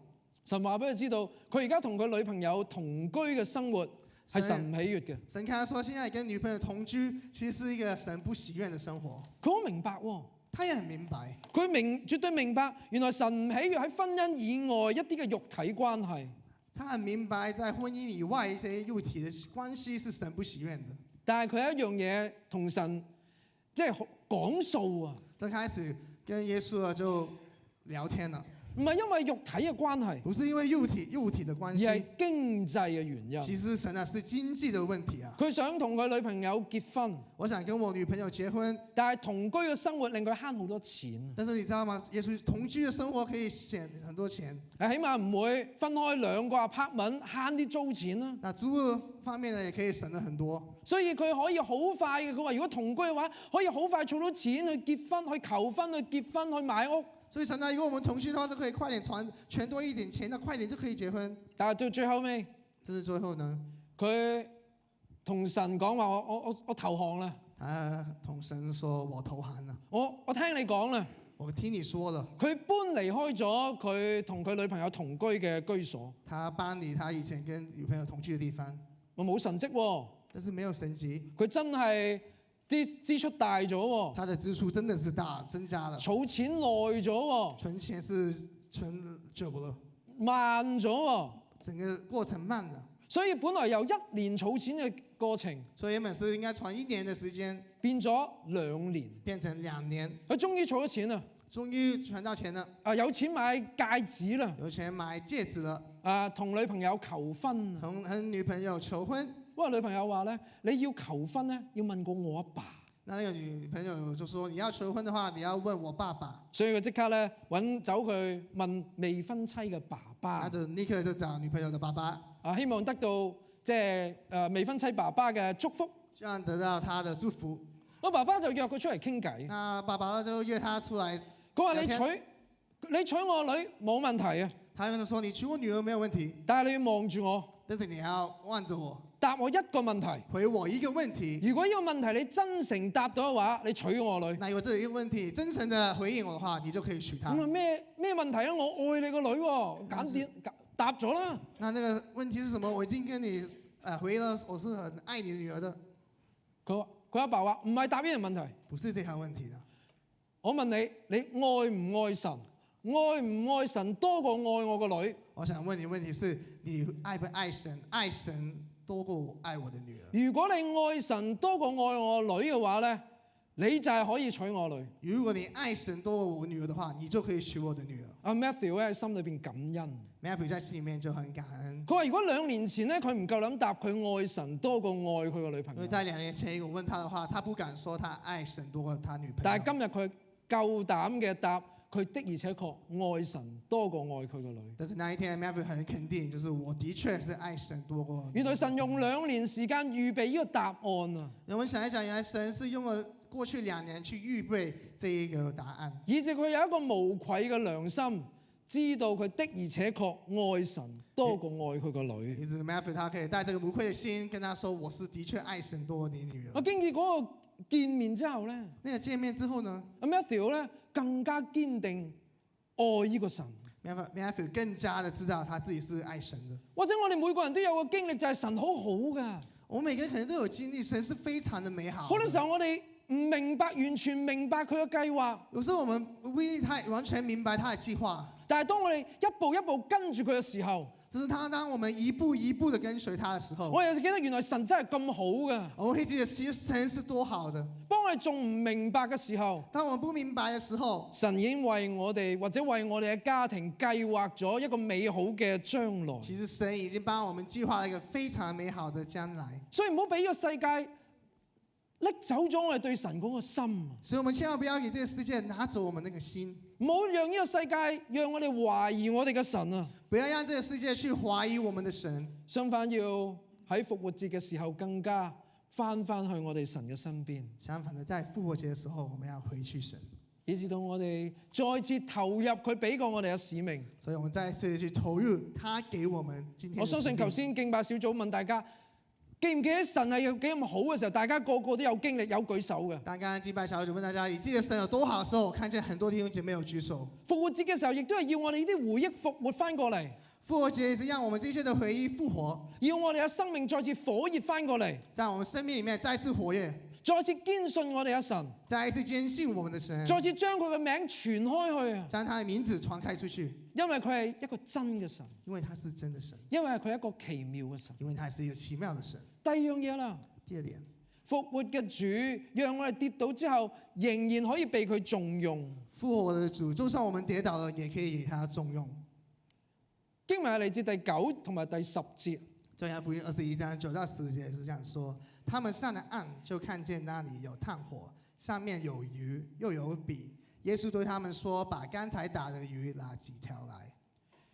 神話俾佢知道，佢而家同佢女朋友同居嘅生活係神唔喜悅嘅。神跟他說，現在跟女朋友同居，其實是一個神不喜悅的生活。佢好明白喎。他也很明白，佢絕對明白，原來神唔喜悅喺婚姻以外一啲嘅肉體關係。他很明白，在婚姻以外一些肉體的關係是神不喜悅的。但係佢有一樣嘢同神即係講數啊。剛開始跟耶穌就聊天了。唔係因為肉體嘅關係，不是因為肉體的關而係係，經濟嘅原因。其實神啊是經濟的問題啊。佢想同佢女朋友結婚，我想跟我女朋友結婚，但係同居嘅生活令佢慳好多錢。但是你知道嗎？耶穌同居的生活可以省很多錢。起碼唔會分開兩個 apartment 慳啲租錢啦。那租屋方面呢，也可以省了很多。所以佢可以好快嘅，佢話如果同居嘅話，可以好快儲到錢去結婚、去求婚、去結婚、去買屋。所以神啊，如果我們同居的話，就可以快點存多一點錢，那快點就可以結婚。但係到最後尾，但是最後呢，佢同神講話：我投降啦，同神說我投降了，我聽你講啦。我聽你說了。佢搬離開咗佢同佢女朋友同居嘅居所，他搬離他以前跟女朋友同居的地方，我冇神蹟喎，但是沒有神蹟，佢真係啲支出大咗喎，他的支出真的是增加了，儲錢耐咗喎，存錢是存久了，慢咗喎，整個過程慢了。所以本來由1年儲錢嘅過程，所以原本是應該存1年的時間，變咗2年，變成2年，佢終於儲咗錢啦，終於存到錢了，有錢買戒指啦，有錢買戒指了，同女朋友求婚，同女朋友求婚。哇！女朋友話咧，你要求婚咧，要問過我阿爸。那個女朋友就說：你要求婚的話，你要問我爸爸。所以佢即刻咧走佢問未婚妻嘅爸爸。那就立刻就找女朋友的爸爸。希望得到即係未婚妻爸爸嘅祝福，希望得到他的祝福。我爸爸就約佢出嚟傾偈。那爸爸就約他出來。佢話你娶我女冇問題啊。他跟他說：你娶我女兒沒有問題，但係你要望住我，但是你要望着我，答我一個問題，回我一個問題。如果呢個問題你真誠答到嘅話，你娶我女。那如果這一個問題真誠的回應我的話，你就可以娶她。咁啊咩問題啊？我愛你個女喎，簡單答咗啦。那個問題是什麼？我已經跟你回了，我是很愛你的女兒的。佢阿爸話唔係答呢個問題，不是這項問題的。我問你，你愛唔愛神？愛唔愛神多過愛我個女？我想問你問題是你愛不愛神？愛神多過愛我的女兒。如果你愛神多過愛我個女嘅話咧，你就係可以娶我女。如果你愛神多過我女兒的話，你就可以娶我的女兒。阿 Matthew 咧喺心裏邊感恩。Matthew 在心裡面就很感恩。佢話：如果2年前咧，佢唔夠膽答佢愛神多過愛佢個女朋友。因為在2年前我問他的話，他不敢說他愛神多過他女朋友。但係今日佢夠膽嘅答，佢的而且確愛神多過愛佢個女。但是那一天 Matthew 很肯定，就是我的確是愛神多過。原來神用2年時間預備呢個答案啊！我們想一想，原來神是用了過去2年去預備這一個答案，以至佢有一個無愧嘅良心，知道佢的而且確愛神多過愛佢個女。其實 Matthew 他可以帶這個無愧的心，跟他說：我是的確愛神多過你女兒。我經過嗰個見面之後咧，那個見面之後呢，阿 Matthew 咧更加堅定愛呢個神。Matthew 更加的知道他自己是愛神的。或者我哋每個人都有個經歷，就係神好好噶。我們每個人可能都有經歷，神是非常的美好。好多時候我哋唔明白，完全明白佢嘅計劃。有時候我們不一定太完全明白他的計劃，但係當我哋一步一步跟住佢嘅時候，只是當我們一步一步的跟隨他的時候，我又記得原來神真係咁好噶。我會記得其實神是多好的。當我哋仲唔明白嘅時候，當我們不明白的時候，神已經為我哋或者為我哋嘅家庭計劃咗一個美好嘅將來。其實神已經幫我們計劃了一個非常美好的將來。所以唔好俾呢個世界拎走咗我哋對神嗰個心。所以我們千萬不要給這個世界拿走我們那個心，唔好讓呢個世界讓我哋懷疑我哋嘅神啊！不要讓這個世界去懷疑我們的神。相反，要喺復活節嘅時候更加翻去我哋神嘅身邊。相反的，在復活節的時候，我們要回去神，以至到我哋再次投入佢俾過我哋嘅使命。所以我們再次去投入他給我們今天。我相信頭先敬拜小組問大家，記唔記得神係有幾咁好嘅時候，大家個個都有經歷，有舉手嘅。但剛剛敬拜小組問大家，你記得神有多好的時候，我看見很多弟兄姐妹有舉手。復活節嘅時候，亦都係要我哋呢啲回憶復活翻過嚟。復活節也是讓我們這些的回憶復活，要我哋嘅生命再次火熱翻過嚟，在我們生命裡面再次活躍，再次堅信我哋嘅神，再一次堅信我們的神，再次將佢嘅名傳開去啊！將他的名字傳開出去，因為佢係一個真嘅神，因為他是真的神，因為佢係一個奇妙嘅神。因為他是一個奇妙的神。第二樣嘢啦，第二點，復活嘅主讓我哋跌倒之後，仍然可以被佢重用。復活的主，就算我們跌倒了，也可以給他重用。經文係嚟自第9同埋第10節。約翰福音21章9到10節是這樣說：他們上了岸，就看見那裡有炭火，上面有魚，又有餅。耶穌對他們說：把剛才打的魚拿幾條來。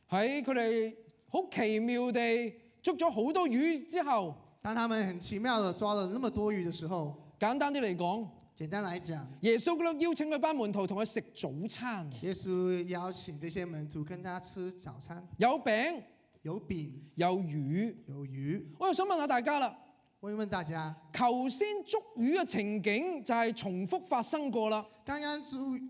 喺佢哋好奇妙地捉咗好多魚之後，當他們很奇妙地抓了那麼多魚的時候，簡單啲嚟講，簡單來講，耶穌基督邀請佢班門徒同佢食早餐，耶穌邀請這些門徒跟他吃早餐，有餅有餅有魚。有魚。我又想問下大家啦，我要問大家，頭先捉魚嘅情景就係重複發生過啦。剛剛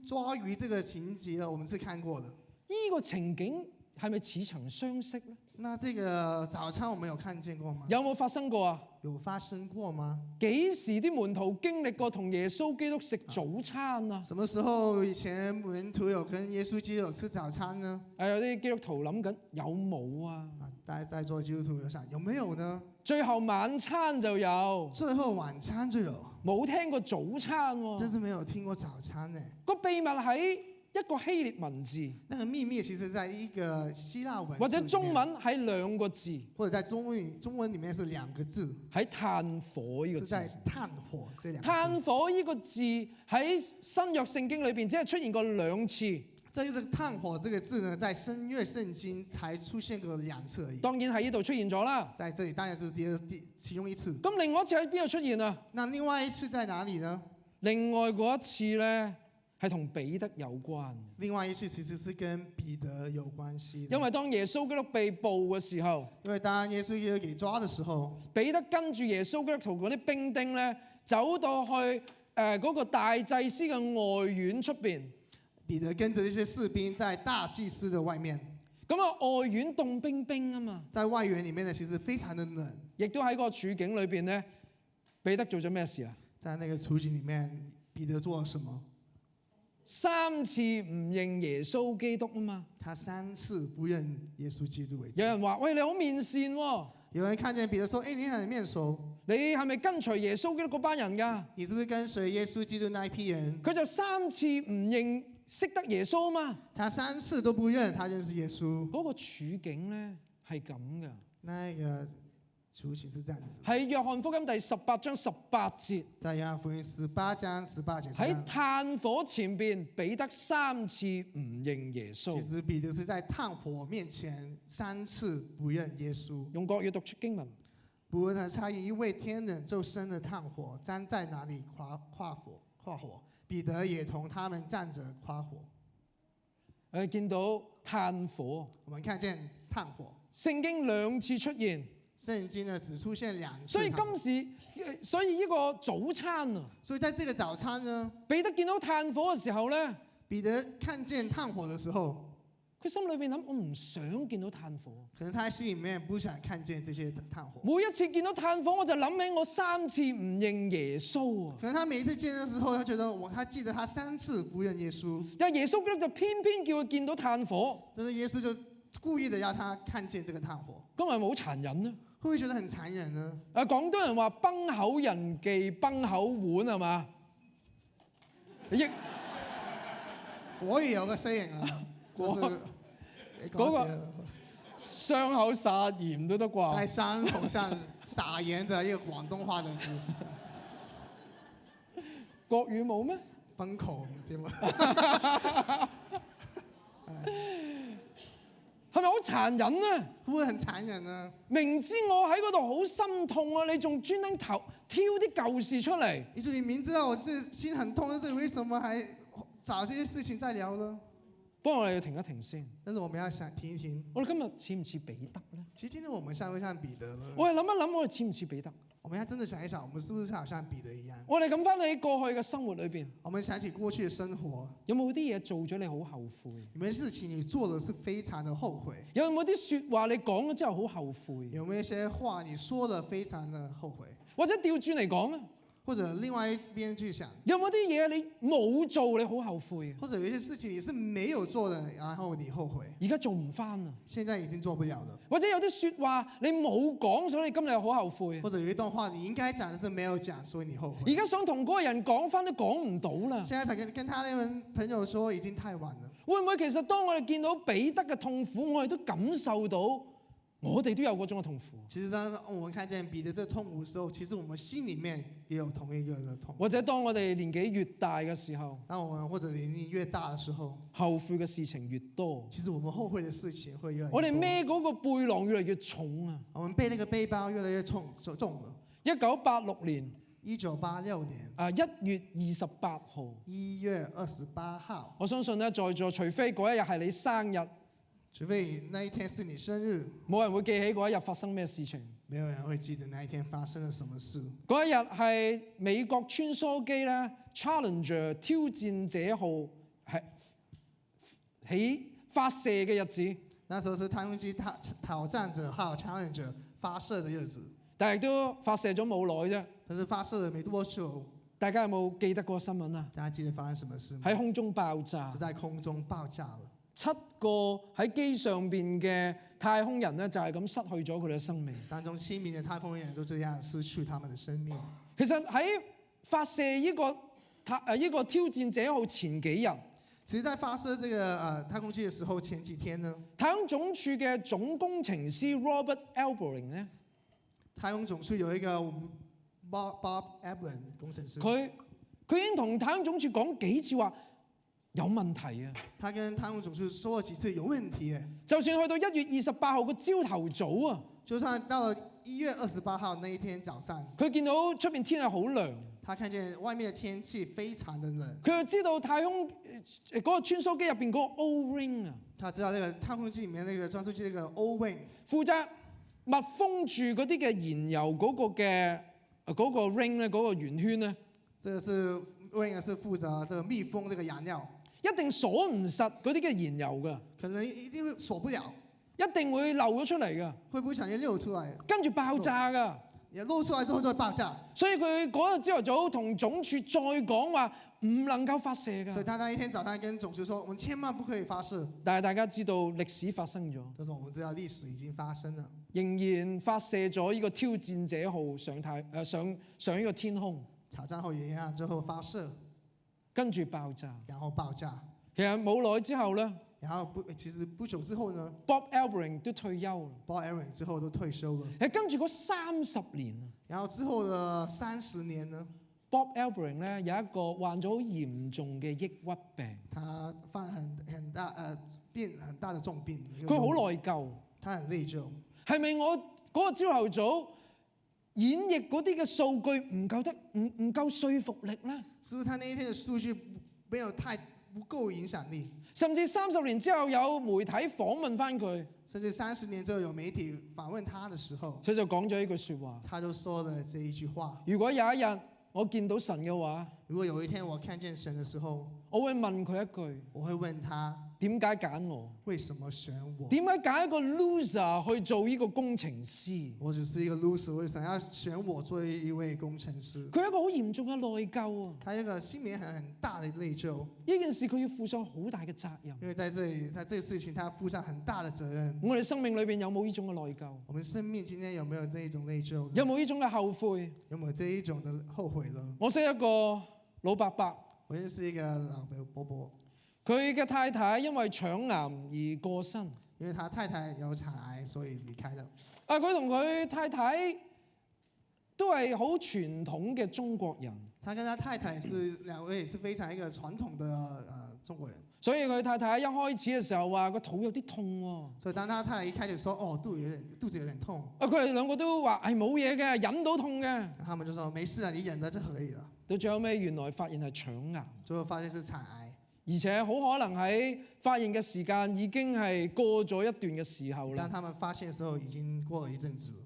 抓魚這個情節呢，我們是看過的。呢個情景係咪似曾相識呢？那這個早餐我們有看見過嗎？有冇發生過啊？有發生過嗎？幾時啲門徒經歷過同耶穌基督食早餐啊？什麼時候以前門徒有跟耶穌基督有吃早餐呢？有啲基督徒諗緊有冇啊？大家在座基督徒有想有沒有呢？最後晚餐就有，最後晚餐就有，冇聽過早餐喎。真是沒有聽過早餐呢。個秘密喺一個希臘文字，那個秘密其實在一個希臘文，或者中文喺2個字，或者在中文裡面是2個字，喺炭火呢個字。是在炭火這兩個字。炭火呢個字喺新約聖經裏邊只係出現過2次。這個炭火這個字呢，在新約聖經才出現過2次而已。當然喺呢度出現咗啦。在這裡當然是其中一次。咁另外一次喺邊度出現啊？那另外一次在哪裡呢？另外嗰一次呢，係同彼得有關。另外一次其實是跟彼得有關係。因為當耶穌基督被捕嘅時候，因為當耶穌基督給抓的時候，彼得跟住耶穌基督同嗰啲兵丁呢，走到去嗰個大祭司嘅外院出邊。彼得跟着這些士兵在大祭司的外面。咁啊，外院凍冰冰啊嘛。在外園裡面呢，其實非常的冷。亦都喺個處境裏邊呢，彼得做咗咩事啊？在那個處境裡面，彼得做了什麼？3次唔認耶穌基督啊嘛。他3次不認耶穌基督為主。有人話：喂，你好面善喎。有人看見彼得說：你很面熟。你係咪跟隨耶穌基督嗰班人㗎？你是不是跟隨耶穌基督那一批人？佢就3次唔認識得耶穌啊嘛。他3次都不認他認識耶穌。嗰個處境咧係咁㗎。那個處境是這樣。喺約翰福音第18章18節。在約翰福音18章18節。喺炭火前邊，彼得3次唔認耶穌。其實彼得是在炭火面前3次不認耶穌。用國語讀出經文。不問他差異，因為天冷就生了炭火，站在哪裡跨火。彼得也同他們站着跨火。見到炭火。我們看見炭火。聖經2次出現。聖經呢只出現2次。所以呢個早餐啊。所以在這個早餐呢，彼得見到炭火嘅時候咧，彼得看見炭火嘅時候，佢心裏邊諗：我唔想見到炭火。可能他心裡面不想看見這些炭火。每一次見到炭火，我就諗起我3次唔認耶穌啊。可能他每一次見的時候，他覺得他記得他3次不認耶穌。但耶穌基督就偏偏叫佢見到炭火。但是耶穌就故意的要他看見這個炭火。咁係咪好殘忍呢？會唔會覺得很殘忍呢？廣東人話崩口人忌崩口碗係嘛？我也有個 saying 啊，就是嗰個傷口撒鹽都得啩？在傷口上撒鹽的一個廣東話的字。國語冇咩？崩口唔知嘛？係咪好殘忍呢？會唔會很殘忍呢？明知我喺嗰度好心痛啊，你仲專登挑啲舊事出嚟。耶穌，你明知道我是心很痛，但是為什麼還找這些事情再聊呢？不過我哋要停一停先。但是我們要想停一停。我哋今日似唔似彼得呢？其實今天我們像不像彼得呢？我哋諗一諗，我哋似唔似彼得？我們要真的想一想，我們是不是好像彼得一樣？我哋諗翻你過去嘅生活裏邊，我們想起過去的生活，有冇啲嘢做咗你好後悔？有沒有事情你做的是非常的後悔？有冇啲説話你講咗之後好後悔？有沒有一些話你說的非常的後悔？或者調轉嚟講啊？或者另外一邊去想，有冇啲嘢你冇做你好後悔？或者有一些事情你是沒有做的，然後你後悔，而家做唔翻啊！現在已經做不了了。或者有啲説話你冇講，所以你今日好後悔。或者有一段話你應該講，但是沒有講，所以你後悔。而家想同嗰個人講翻都講唔到啦。現在想跟他那位朋友說，已經太晚了。會唔會其實當我哋見到彼得嘅痛苦，我哋都感受到我哋都有嗰種嘅痛苦？其實當我們看見彼得這痛苦的時候，其實我們心裡面也有同一個的痛苦。或者當我哋年紀越大嘅時候，當我們或者年齡越大的時候，後悔嘅事情越多，其實我們後悔的事情會越來越多。我哋孭嗰個背囊越嚟越重啊！我們背那個背包越來越重了。1986年1986年1月28號1月28號，我相信咧，在座除非嗰一日係你生日，除非那一天是你生日，冇人會記起嗰一日發生咩事情。沒有人會記得那一天發生了什麼事。嗰一日係美國穿梭機咧 Challenger 挑戰者號係起發射嘅日子。那時候是太空機挑戰者號 Challenger 發射的日子，但係都發射咗冇耐啫。但是發射了沒多久。大家有冇記得嗰個新聞啊？大家記得發生什麼事嗎？喺空中爆炸就，在空中爆炸了。 7個喺機上邊嘅太空人咧，就係咁失去咗佢哋嘅生命。當中7名的太空人都這樣失去他們的生命。其實喺發射呢個挑戰者號前幾日，其實在發射這個太空機的時候，前幾天呢，太空總署嘅總工程師 Robert Albering 咧，太空總署有一個 Bob Eblen 工程師，佢已經同太空總署講幾次話有問題啊！他跟太空總署說了幾次有問題嘅。就算去到1月28號個朝頭早啊，就算到了1月28號那一天早上，佢見到出邊天係好涼，他看見外面的天氣非常的冷，佢就知道太空嗰個穿梭機入邊嗰個 O-ring 啊，他知道那個太空機裡面那個穿梭機那個 O-ring 負責密封住嗰啲嘅燃油嗰個嘅嗰個 ring 咧，嗰個圓圈咧，這個是 O-ring 是負責這個密封這個燃料，一定鎖唔實嗰啲嘅燃油㗎，可能一定會鎖不了，一定會漏咗出嚟㗎，會不會想要漏出來？跟住爆炸㗎。也漏出來之後就會爆炸，所以佢嗰日朝頭早同總署再講話唔能夠發射所以㗎。他那一天早上跟總署說，我們千萬不可以發射。但係大家知道歷史發生咗，但是我們知道歷史已經發生了，仍然發射咗呢個挑戰者號上呢個天空，挑戰後也一樣，之後發射，跟住爆炸。然後爆炸，其實冇耐之後咧然後其實不久之後呢，Bob Albering 都退休啦。 ，Bob Aaron 之後都退休了，係跟住嗰30年啊然後之後的30年呢， ，Bob Albering 咧有一個患咗好嚴重嘅抑鬱病，他患很大的重病，佢好內疚。他很內疚，係咪我嗰個朝頭早演繹嗰啲嘅數據唔夠說服力咧？是不是他那一天的數據沒有不夠影響力？甚至30年之後有媒體訪問翻佢，甚至30年之後有媒體訪問他的時候，佢就講咗呢句説話：他就說了這一句話。如果有一日我見到神嘅話，如果有一天我看見神的時候，我會問佢一句：我會問他點解揀我？為什麼選我？點解揀一個 loser 去做呢個工程師？我只是一個 loser，為什麼要選我作為一位工程師？佢係一個好嚴重嘅內疚啊！他一個心裡很大的內疚，呢件事佢要負上好大嘅責任。因為在這裡，他這個事情他負上很大的責任。我哋生命裏邊有冇呢種嘅內疚？我們生命今天有沒有這一種內疚？有冇呢種嘅後悔？有沒有這一種的後悔呢？我識一個老伯伯，我認識一個老伯伯，佢嘅太太因為腸癌而過身。因為他太太有腸癌，所以離開了。佢同佢太太都係好傳統嘅中國人，他跟他太太是兩位是非常一個傳統的中國人，所以佢太太一開始嘅時候話個肚有啲痛喎。所以當他太太一開始說哦肚子有點痛，佢哋兩個都話係冇嘢嘅，忍到痛嘅。他們就說沒事啊，你忍得就可以了。到最後尾原來發現係腸癌，最後發現是腸癌，而且好可能喺發現嘅時間已經係過咗一段嘅時候啦當。他們發現的時候已經過了一陣子了。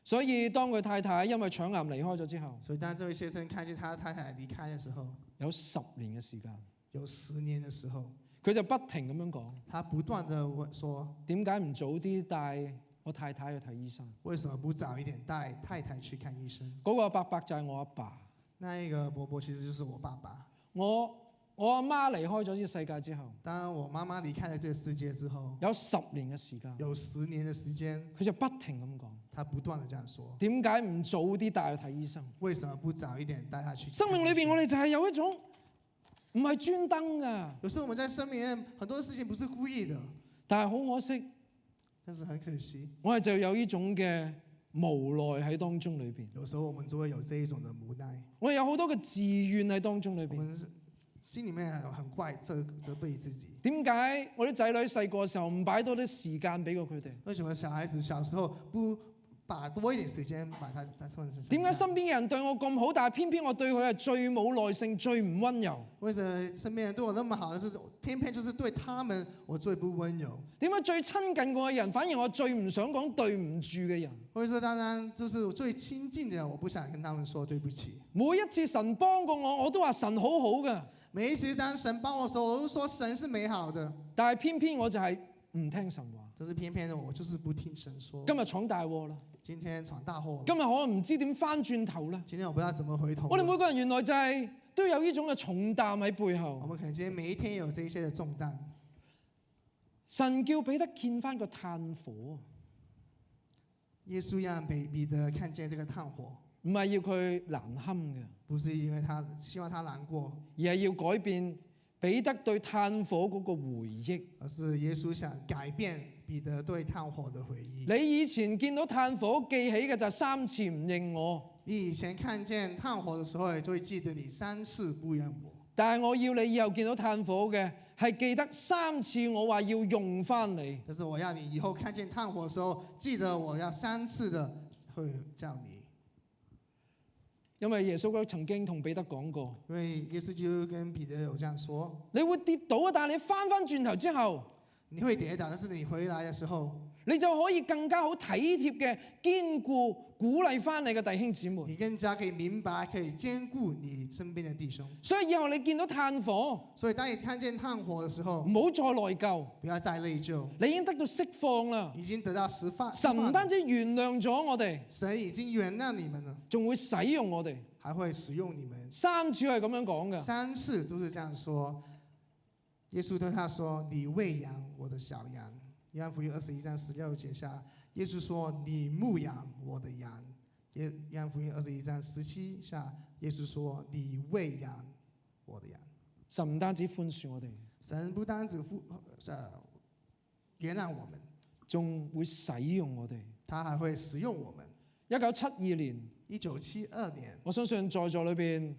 所以當佢太太因為腸癌離開咗之後，所以當這位先生看見他太太離開的時候，有10年嘅時間，有10年的時候，佢就不停咁樣講：他不斷地問說，點解唔早啲帶我太太去睇醫生？為什麼不早一點帶太太去看醫生？嗰個伯伯就係我阿爸。那一个伯伯其實就是我爸爸。我阿媽離開咗呢個世界之後，當我媽媽離開了這個世界之後，有10年嘅時間，有10年的時間，佢就不停咁講：他不斷的這樣說，點解唔早啲帶佢睇醫生？為什麼不早一點帶他去？生命裏邊我哋就係有一種唔係專登㗎，有時候我們在生命裏面很多事情不是故意的，但係好可惜，但是很可惜，我哋就有呢種嘅無奈喺當中裏邊。有時候我們就會有這一種的無奈，我哋有好多嘅自怨喺當中裏邊。我們心裏面很怪責備自己。點解我啲仔女細個嘅時候唔擺多啲時間俾過佢哋？為什麼小孩子小時候不把多一點時間把他放身上？點解身邊嘅人對我咁好，但係偏偏我對佢係最冇耐性、最唔温柔？為什麼身邊人對我那麼好，但是偏偏就是對他們我最不温柔？點解最親近我嘅人，反而我最唔想講對唔住嘅人？或者說當然就是我最親近的人，我不想跟他們說對不起。每一次神幫過我，我都話神好好㗎，每一次當神幫我的時候，我都說神是美好的，但係偏偏我就係唔聽神話。但是偏偏的我就是不聽神說。今日闖大禍啦！今天闖大禍了，今日可能唔知點翻轉頭啦。今天我不知道怎麼回頭了。我哋每個人原來就係都有呢種嘅重擔喺背我後。們可能今天每一天有這些的重擔。神叫彼得見翻個炭火，耶穌讓彼得看見這個炭火，唔係要佢難堪嘅，不是因為他希望他難過，而係要改變彼得對炭火嗰個回憶。而是耶穌想改變彼得對炭火的回憶。你以前見到炭火記起嘅就係3次唔認我，你以前看見炭火的時候，就會記得你3次不認我。但係我要你以後見到炭火嘅係記得3次我話要用翻你。但是我要你以後看見炭火的時候，記得我要3次的會叫你。因為耶穌都曾經同彼得講過，因為耶穌就跟彼得有這樣說：你會跌倒啊，但係你翻翻轉頭之後，你會跌倒，但是你回來的時候，你就可以更加好體貼嘅堅固鼓勵翻你嘅弟兄姊妹。你更加可以明白，可以兼顧你身邊的弟兄。所以以後你見到炭火，所以當你看見炭火的時候，唔好再內疚，不要再內疚，你已經得到釋放啦。已經得到釋放。神唔單止原諒咗我哋，神已經原諒你們了，仲會使用我哋。還會使用你們。 3次係咁樣講嘅。 3次都是這樣說。耶穌對他說：你餵養我的小羊。約翰福音21章16節下，耶穌說：你牧養我的羊。約翰福音21章17下，耶穌說：你餵養我的羊。神唔單止寬恕我哋，神不單止原諒我們，仲會使用我哋。他還會使用我們。 1972年1972年，我相信在座裏邊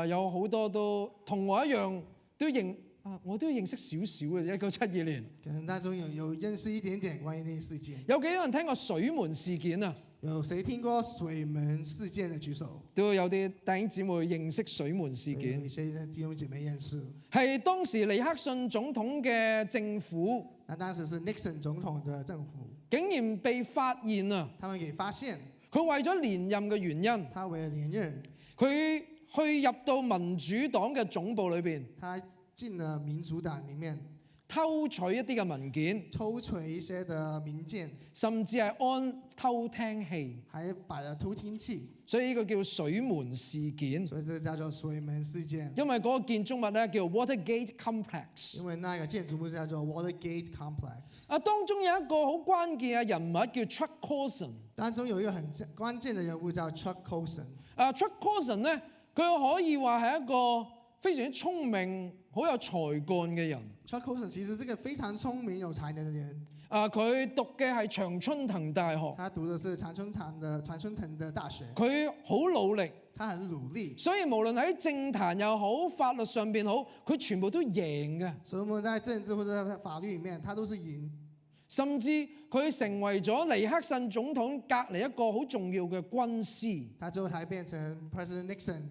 有好多都同我一樣都認我都認識少少嘅。1972年，可能當中有認識一點點關於呢事件。有幾多人聽過水門事件啊？有誰聽過水門事件的舉手？都有啲弟兄姊妹認識水門事件。有些弟兄姐妹認識。係當時尼克遜總統嘅政府，那當時是 Nixon 總統的政府，竟然被發現啊！他們給發現，佢為咗連任嘅原因，他為了連任，佢去入到民主黨嘅總部裏邊，他進了民主黨裡面，偷取一啲嘅文件，抽取一些的文件，甚至係安偷聽器，還擺了偷聽器，所以呢個叫水門事件。所以這叫做水門事件。因為嗰個建築物咧叫 Watergate Complex。因為那個建築物叫做 Watergate Complex。當中有一個好關鍵嘅人物叫 Chuck Colson。當中有一個很關鍵的人物叫 Chuck Colson。Chuck Colson 咧，佢可以話係一個非常之聰明、好有才幹嘅人。Chuck Colson 其實是個非常聰明、有才能的人。佢讀嘅係常春藤大學。他讀的是常春藤的大學。佢好努力。他很努力。所以無論喺政壇又好，法律上邊好，佢全部都贏嘅。所以我們在政治或者在法律裡面，他都是贏。甚至佢成為咗尼克遜總統隔離一個好重要嘅軍師。他最後還變成 President Nixon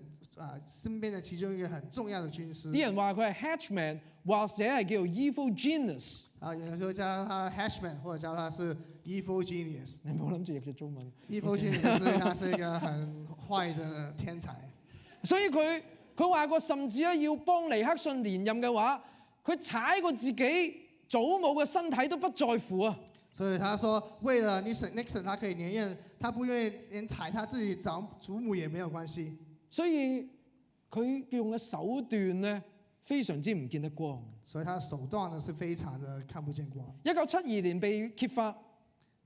身邊的其中一個很重要的軍師。啲人話佢係 Hatchman，或者係叫做 Evil Genius。有時候叫他 Hatchman，或者叫他是 Evil Genius。你冇諗住譯做中文。Evil Genius 就是他是一個很壞的天才。所以佢話過，甚至咧要幫尼克遜連任嘅話，佢踩過自己祖母嘅身體都不在乎啊！所以他說，為了 Nixon 他可以連任，他不願意連踩他自己祖母也沒有關係。所以佢用嘅手段咧非常之唔見得光。所以他的手段呢是非常的看不見光。1972年被揭發，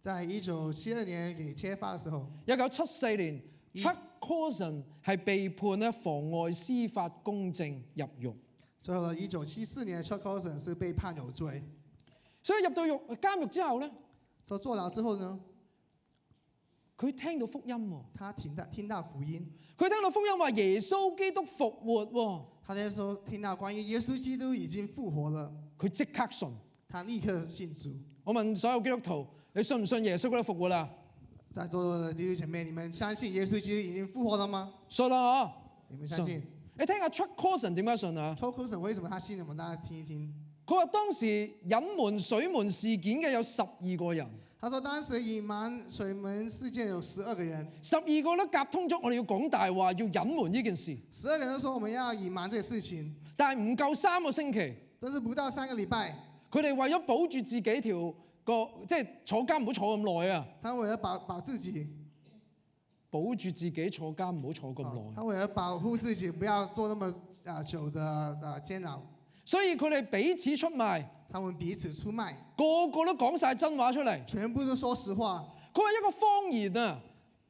在1972年給揭發的時候1974年 Chuck Colson 係被判咧妨礙司法公正入獄。最後呢1974年 Chuck Colson 是被判有罪。所以入到監獄之後咧，所以坐牢之後呢，佢聽到福音喎，他聽到福音，佢聽到福音話耶穌基督復活喎，他那時候聽到關於耶穌基督已經復活了，佢即刻信。他立刻信主。我問所有基督徒：你信唔信耶穌基督復活啦？在座的弟兄姐妹，你們相信耶穌基督已經復活了嗎？信啦嗬！你們相信？你聽下 Chuck Colson 點解信啊？ Chuck Colson 為什麼他信？我們大家聽一聽。佢話當時隱瞞水門事件嘅有12個人，他說當時隱瞞水門事件有12個人，12個都夾通咗我哋要講大話，要隱瞞呢件事。 12個人都說我們要隱瞞這個事情，但係唔夠3個星期，但是不到3個禮拜，佢哋為咗保住自己即係坐監唔好坐咁耐啊！他為了保自己，保住自己坐監唔好坐咁耐。他為了保護自己，不要做那麼久的監牢，所以佢哋彼此出賣，他們彼此出賣，個個都講晒真話出嚟。全部都說實話，佢話一個謊言啊，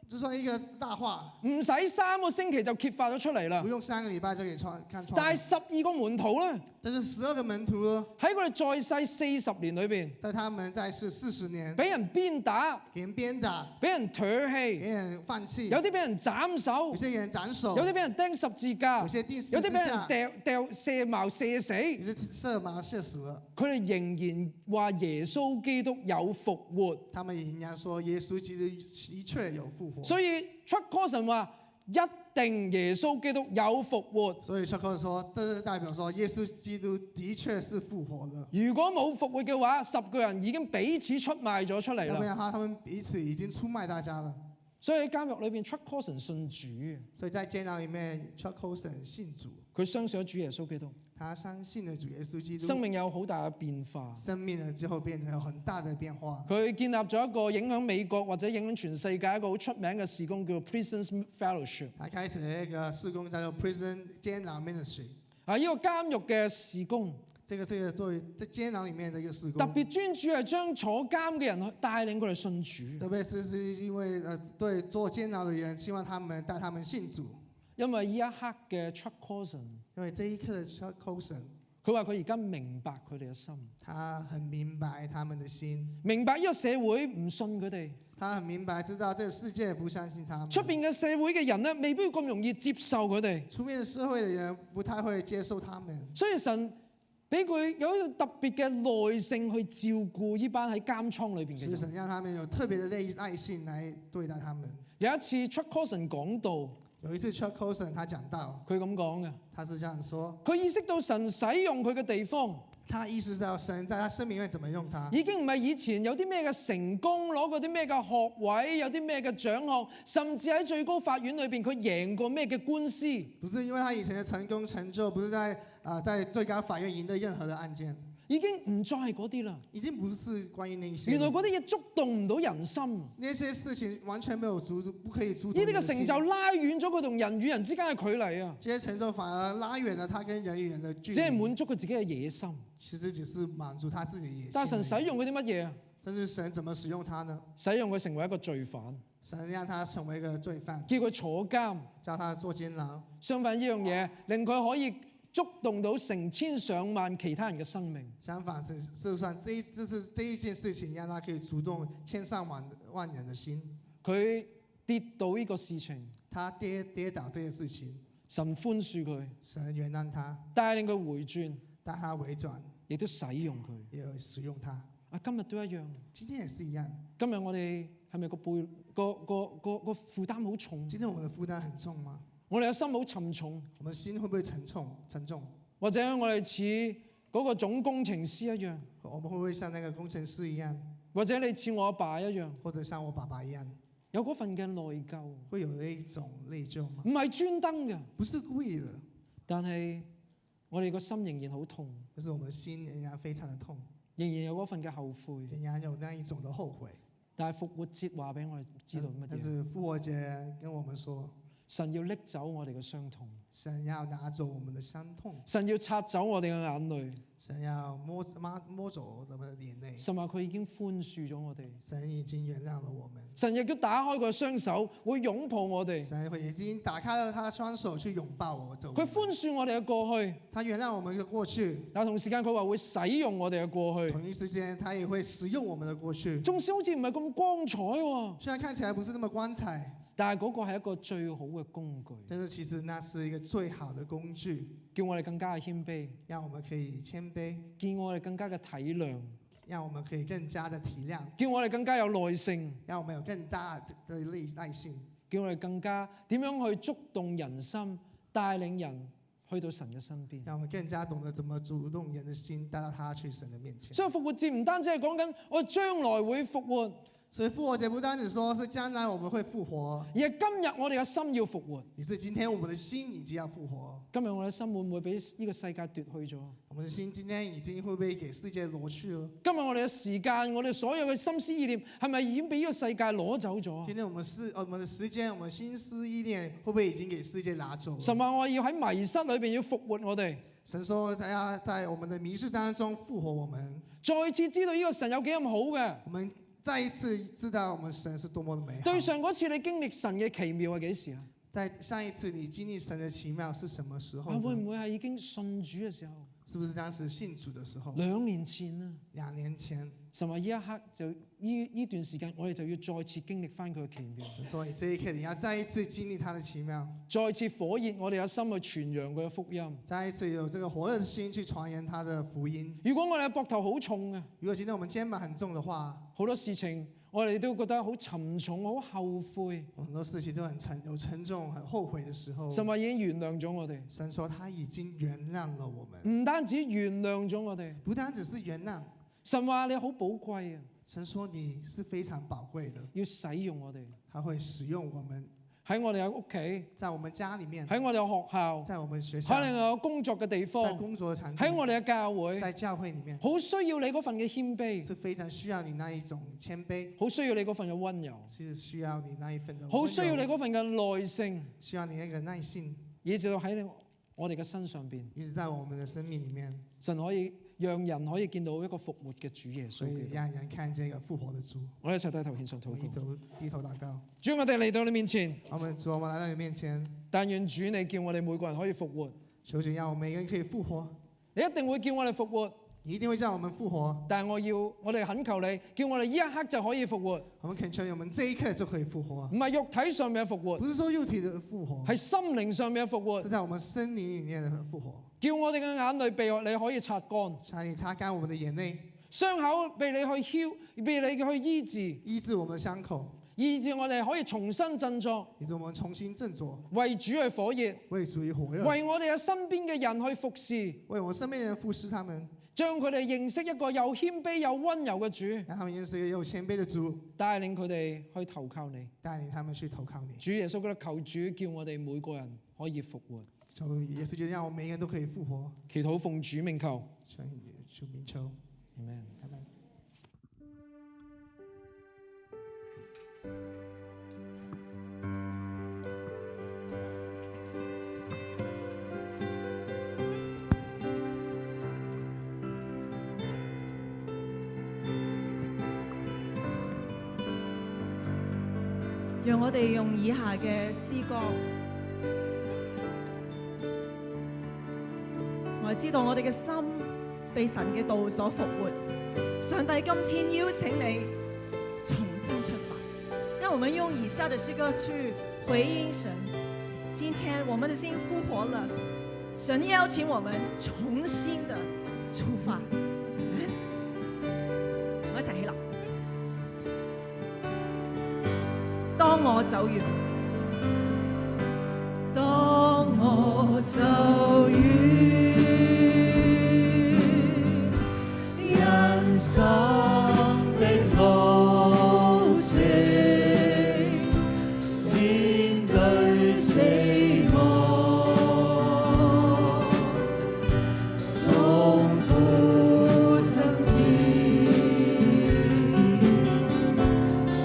就算一個大話，唔使3個星期就揭發咗出嚟啦不。用3個禮拜就可以看出來。但係12個門徒咧，但是12個門徒呢，喺佢哋在世40年裏邊，在他們在世40年，俾人鞭打，給人鞭打，俾人唾給棄，人放棄，有啲俾人斬手有，些人斬首，有啲俾人釘十字架，有些釘十字架有啲俾人掉射矛射死。有些射麻射死了。佢哋仍然話耶穌基督有復活，他們仍然說耶穌基督的確有復活。所以 Chuck Colson 話一定耶穌基督有復活。所以 Chuck Colson 說，這是代表說耶穌基督的確是復活了。如果冇復活嘅話，10個人已經彼此出賣咗出嚟要不啦。然他們彼此已經出賣大家了。所以喺監獄裏邊 ，Chuck Colson 信主，所以在監牢裡面 Chuck Colson 信主，佢相信咗主耶穌基督，他相信了主耶穌基督，生命有好大嘅變化。生命呢之後變成有很大的變化。佢建立咗一個影響美國或者影響全世界一個好出名嘅事工，叫做 Prisons Fellowship。他開始了一個事工叫做 Prison 監牢 Ministry。啊，呢個監獄嘅事工這個是作為在監牢裡面的一個事工。特別專注係將坐監嘅人去帶領佢哋信主。特別是因為對做監牢的人，希望他們帶他們信主。因為呢一刻嘅 Chuck Colson，因為這一刻的 Chuck Colson，佢話佢而家明白佢哋嘅心，他很明白他們的心，明白呢個社會唔信佢哋，他很明白知道這個世界不相信他們。出邊嘅社會嘅人咧，未必咁容易接受佢哋。出面的社會的人不太會接受他們，所以神俾佢有一個特別嘅耐性去照顧呢班喺監倉裏邊嘅人。所以神讓他們有特別的耐性來對待他們。有一次 Chuck Colson 講道，有一次 Chuck Colson 他講到，佢咁講嘅，他是這樣說，佢意識到神使用佢嘅地方，他意識到神在他生命裏面怎麼用他，已經唔係以前有啲咩嘅成功，攞過啲咩嘅學位，有啲咩嘅獎項，甚至喺最高法院裏邊佢贏過咩嘅官司。不是因為他以前的成功成就，不是在最高法院贏得任何的案件，已經唔再係嗰啲啦。已經不是關於那一些。原來嗰啲嘢觸動唔到人心，呢那些事情完全沒有不可以觸動啲嘅人的心成就拉遠咗佢同人與人之間嘅距離啊！這些成就反而拉遠了他跟人與人的距離，只係滿足佢自己嘅野心。其實只是滿足他自己的野心。但係神使用佢啲乜嘢啊？但是神怎麼使用他呢？使用佢成為一個罪犯，神讓他成為一個罪犯，叫佢坐監。叫他做監牢。相反，呢樣嘢令佢可以觸動到成千上萬其他人嘅生命。相反是，就算這一件事情，讓他可以觸動千上萬人的心。佢跌倒呢個事情，他跌倒這件事情，神寬恕佢，神原諒他，帶領佢回轉，帶他回轉，亦都使用佢。也有使用他。啊，今日都一樣。今天也是一樣。今日我哋係咪個負擔好重？今天我們的負擔很重嗎？我哋嘅心好沉重，我們心會不會沉重？或者我哋似嗰個總工程師一樣，我們會不會像那個工程師一樣？或者你似我阿爸一樣，或者像我爸爸一樣，有嗰份嘅內疚，會有那一種內疚嗎？唔係專登嘅，不是故意的，但係我哋個心仍然好痛，但是我們心仍然非常的痛，仍然有嗰份嘅後悔。仍然有那一種的後悔。但係復活節話俾我哋知道乜嘢？但是復活節跟我們說，神要拎走我哋嘅傷痛，神要拿走我们的傷痛，神要擦走我哋嘅眼淚，神要摸走我們的眼淚。神話佢已經寬恕咗我哋，神已經原諒了我們，神亦都打開佢嘅雙手，會擁抱我哋。神已經打開了他的雙手去擁抱我。佢寬恕我哋嘅過去，他原諒我們嘅過去，但同時間佢話會使用我哋嘅過去。同一時間他也會使用我們的過去。縱使好似唔係咁光彩喎，雖然看起來不是那麼光彩，但係嗰個係一個最好嘅工具，但是其實那是一個最好的工具，叫我哋更加嘅謙卑，讓我們可以謙卑，叫我哋更加嘅體諒，讓我們可以更加的體諒，叫我哋更加有耐性，讓我們有更大的耐性，叫我哋更加點樣去觸動人心，帶領人去到神嘅身邊。讓我們更加懂得怎麼主動人的心，帶到他去神的面前。所以復活節唔單止係講緊我哋將來會復活，所以復活節不單止說是將來我們會復活，而係今日我哋嘅心要復活。也是今天我們的心已經要復活。今日我哋嘅心會唔會俾呢個世界奪去咗？我們的心今天已經會不會給世界攞去了？今日我哋嘅時間，我哋所有嘅心思意念，係咪已經俾呢個世界攞走咗？今天我們的時間，我們心思意念，會不會已經給世界拿走了？神話我要喺迷失裏邊要復活我哋，神說要在我們的迷失當中復活我們，再次知道呢個神有幾咁好嘅。我們再一次知道我們神是多麼的美好。對上嗰次你經歷神嘅奇妙係幾時啊？在上一次你經歷神的奇妙是什麼時候呢？會唔會係已經信主嘅時候？是不是當時信主的時候2年前啊， ？2年前，神話呢一刻就呢段時間，我哋就要再次經歷翻佢嘅奇妙，所以這一刻你要再一次經歷他的奇妙，再次火熱我哋嘅心去傳揚佢嘅福音。再一次有這個火熱的心去傳揚他的福音。如果我哋嘅膊頭好重啊，如果今天我們肩膀很重的話，好多事情我哋都覺得好沉重、好後悔。很多事情都很沉重、很後悔的時候，神話已經原諒咗我哋，神說他已經原諒了我們，唔單止原諒咗我哋，不單只是原諒，神話你好寶貴啊，神說你是非常寶貴的，要使用我哋他會使用我們，喺我哋嘅屋企，在我們家裡面，喺我哋嘅學校，在我們學校，喺我哋工作嘅地在方，工作的場喺我地，哋嘅教會，在教會裡面，好需要你嗰份嘅謙卑，是非常需要你那一種謙卑，好需要你嗰份嘅溫柔，是需要你那一份的溫柔，好需要你嗰份嘅耐性，需要你那個耐性，以至到喺我哋嘅身上邊，一直在我們的生命裡面，神可以讓人可以見到一個復活嘅主耶穌所以基督。讓人看這個復活的主。我哋一齊低頭獻上禱我告。們低頭禱告，主，我哋嚟到你面前，我們主，我們來到你面前，但願主你叫我哋每個人可以復活，求主讓我們每個人可以復活，你一定會叫我哋復活。你一定會讓我們復活。但係我哋懇求你，叫我哋呢一刻就可以復活，我們懇求你，我們這一刻就可以復活，唔係肉體上面嘅復活，不是說肉體的復活，係心靈上面嘅復活是。在我們身靈裡面的復活。叫我哋嘅眼淚被你可以擦乾，求你擦乾我們的眼淚，傷口被你去被你去醫治，醫治我們的傷口，以致我哋可以重新振作，以致我們重新振作，為主去火熱，為主於火熱，為我哋嘅身邊嘅人去服侍，為我們身邊的人服侍他們，將佢哋認識一個又謙卑又溫柔嘅主，讓他們認識一個有謙卑的主，帶領佢哋去投靠你。帶領他們去投靠你。主耶穌基督，求主叫我哋每個人可以復活。求耶穌就讓我們每個人都可以復活。祈禱奉主名求。主名求。 Amen。 Amen。讓我哋用以下嘅詩歌，我哋知道我哋嘅心被神嘅道所復活。上帝今天邀請你重新出發，讓我們用以下的詩歌去回應神。今天我們的心復活了，神邀請我們重新的出發。我一齊起立。當我走遠，當我走遠，人生的路程，面對死亡，痛苦爭戰，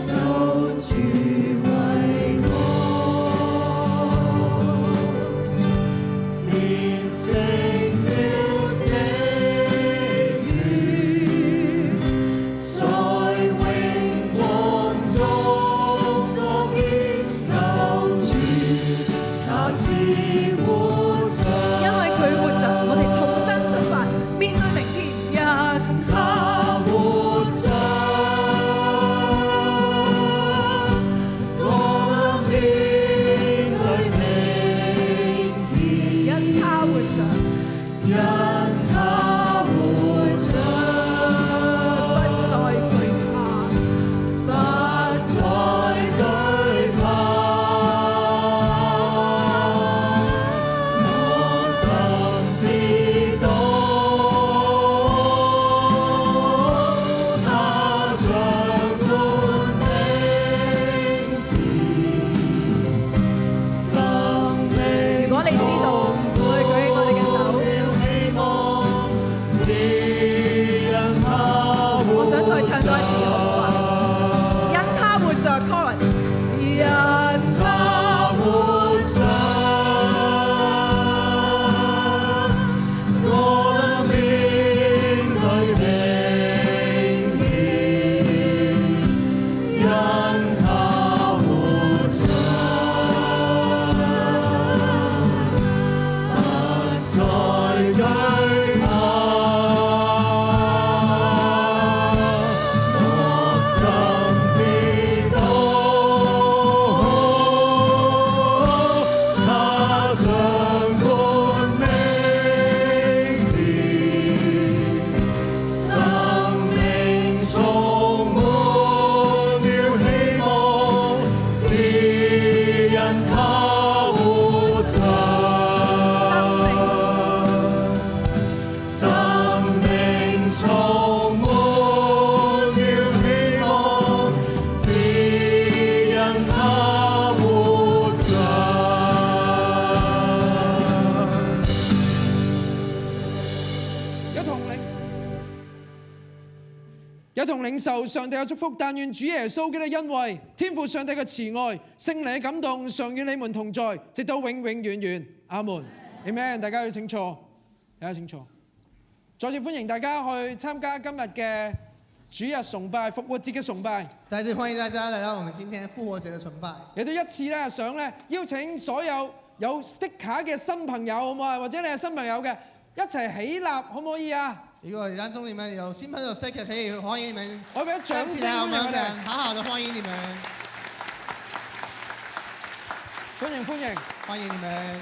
救主為我。因為佢活着，我哋重新出發，面對明天。因他活着，我面對明天。因他活着，因他活着，不再懼怕，不再懼怕。我深知道，他掌管明天，生命如果你知道，我哋舉起我哋嘅手。我想再唱多一次，好唔好啊？因他活着 chorus， 因他活着，我面對明天，因他活着，不再懼怕。我深知道，他掌管明天，生命充滿了希望，是因他活着。生命充滿了希望，是因他活着。有同領受上帝嘅祝福，但願主耶穌基督恩惠、天父上帝嘅慈愛、聖靈嘅感動，常與你們同在，直到永永遠遠。阿門。Amen。大家要請坐，大家請坐。再次歡迎大家去參加今日嘅主日崇拜、復活節嘅崇拜。再次歡迎大家來到我們今天復活節的崇拜。亦都一次咧，想咧邀請所有有 sticker 嘅新朋友，好唔好啊？或者你係新朋友嘅，一齊起立，可唔可以啊？如果當中你們有新朋友 sticker，可以歡迎你們我俾掌聲站起來，我們歡迎佢哋，好好的歡迎你們，歡迎歡迎，歡迎你們。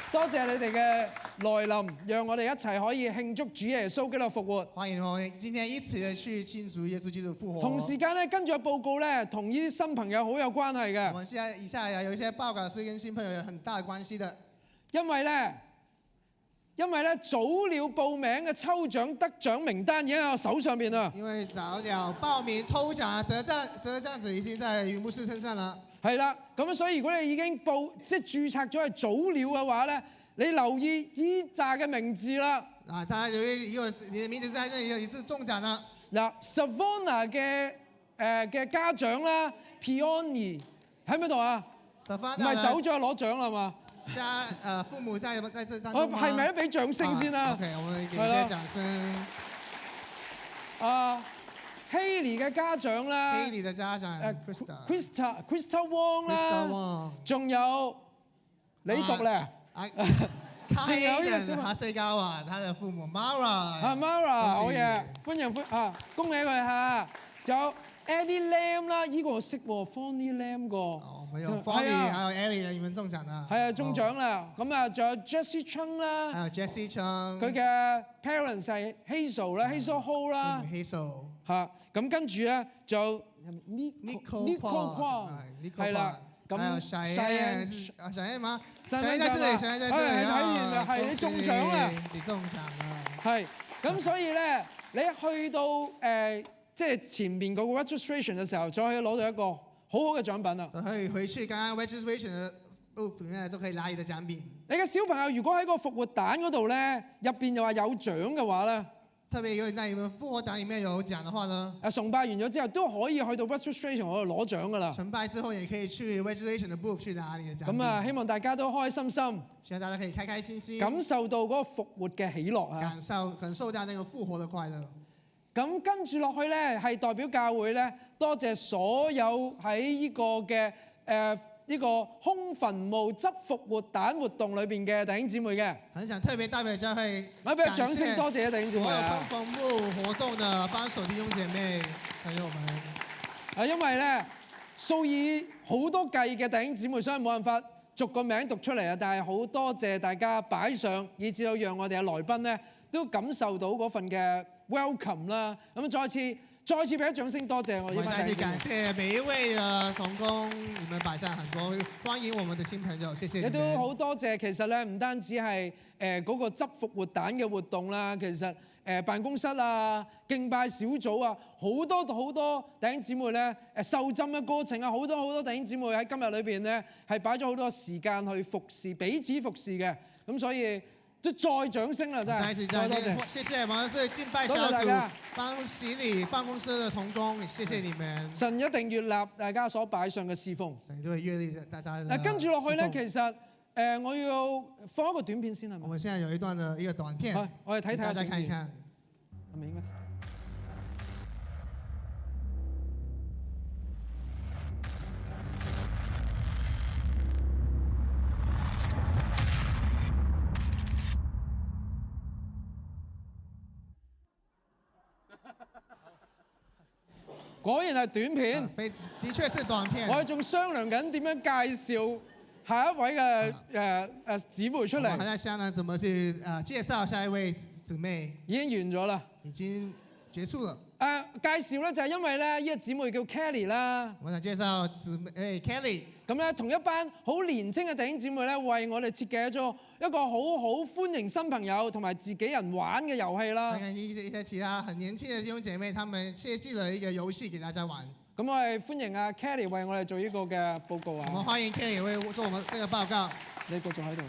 多謝你哋嘅來臨，讓我哋一齊可以慶祝主耶穌基督復活。歡迎我們今天一起的去慶祝耶穌基督復活。同時間咧，跟住個報告咧，同呢啲新朋友好有關係嘅。我們現在以下有一些報告是跟新朋友有很大的關係的。因為咧，早鳥報名嘅抽獎得獎名單已經喺我手上邊啦。因為早鳥報名抽獎得獎者已經在余牧師身上了。係啦，咁所以如果你已經註冊咗係早鳥嘅話咧，你留意呢紮嘅名字啦。啊，大家留意，如果你的名字在那裡有一次中獎啦。嗱 ，Savannah 嘅家長啦 ，Peony 喺邊度啊？唔係走咗去攞獎啦嘛？父母在這當我中嗎？係咪都俾掌聲先啦？ OK，我們給一些掌聲。Haley 嘅家長啦 Haley 的家長 Krista Wong 啦，仲有你讀咧？仲有呢個小朋友哈西高啊，他的父母 Mara。Mara，好嘢，歡迎恭喜佢嚇！仲有 Eddie Lam 啦，呢個我識喎 ，Fonny Lam 個。我們有 Fonny，還有 Ellie，你們中獎啦。係啊，中獎啦！咁啊，仲有 Jessie Chung 啦。還有 Jessie Chung。佢嘅 parents 係 Hazel 啦，Hazel Ho 啦。Hazel。嚇，咁跟住咧就 Nicole Kwok， 係啦。還有Cheyenne嗎？Cheyenne在這裡，在這裡。係睇完啦，係你中獎啦！你中獎啦！係，咁所以咧，你去到即係前面嗰個 registration 嘅時候，就可以攞到一個好好嘅獎品啦。可以回去剛剛 registration 嘅 booth 裡面就可以拿你的獎品。你嘅小朋友如果喺個復活蛋嗰度咧，入邊又話有獎嘅話咧，特別有那你們復活蛋裡面有獎嘅話呢？崇拜完咗之後都可以去到 registration 嗰度攞獎噶啦。崇拜之後也可以去 registration 嘅 booth 去拿你嘅獎品。咁啊，希望大家都開心心，希望大家可以開開心心，感受到嗰個復活嘅喜樂啊！感受到那個復活嘅快樂。咁跟住落去咧，係代表教會咧，多謝所有喺呢個嘅呢個空墳墓執復活蛋活動裏邊嘅弟兄姊妹嘅。很想特別代表教會，我俾個掌聲多謝弟兄姊妹所有啊！空墳墓活動的幫手弟兄姐妹，還有我們。因為咧數以好多計嘅弟兄姊妹，所以冇辦法逐個名讀出嚟啊！但係好多謝大家擺上，以至到讓我哋嘅來賓咧都感受到嗰份嘅 welcome 啦。咁再次俾一掌聲多謝我呢我再次班弟兄姊妹。感謝每一位的同工，你們擺上很多，歡迎我們的新朋友，謝謝你亦都們。好多謝，其實咧唔單止係嗰個執復活蛋嘅活動啦，其實辦公室啊、敬拜小組啊，好多弟兄姊妹咧受浸嘅過程啊，好多弟兄姊妹喺今日裏邊咧係擺咗好多時間去服侍彼此服侍嘅，咁所以都再掌聲啦，真係再次多謝。謝謝，我們是敬拜小多謝大組家幫洗禮辦公室的同工，謝謝你們。神一定悅納大家所擺上嘅侍奉。神都會悅納大家的。嗱，跟住落去咧，其實我要放一個短片先係咪？我們現在有一段的一個短片，好，我哋睇睇大家看一看。係咪應該？果然係短片，的確是短片。我哋仲商量緊點樣介紹下一位嘅姊妹出我們還嚟，在商量怎麼去介紹下一位姊妹，已經完咗啦。已經結束了。介紹咧就係因為咧呢個姊妹叫 Kelly 啦，我想介紹姊妹Kelly，咁咧同一班好年輕嘅弟兄姊妹咧為我哋設計咗一個好歡迎新朋友同埋自己人玩嘅遊戲啦。看看一些其他很年輕的弟兄姐妹，他們設計了一個遊戲給大家玩。咁我哋歡迎阿 Kelly 為我哋做呢個嘅報告我們啊！歡迎 Kelly 為做我們這個報告。你繼續喺度。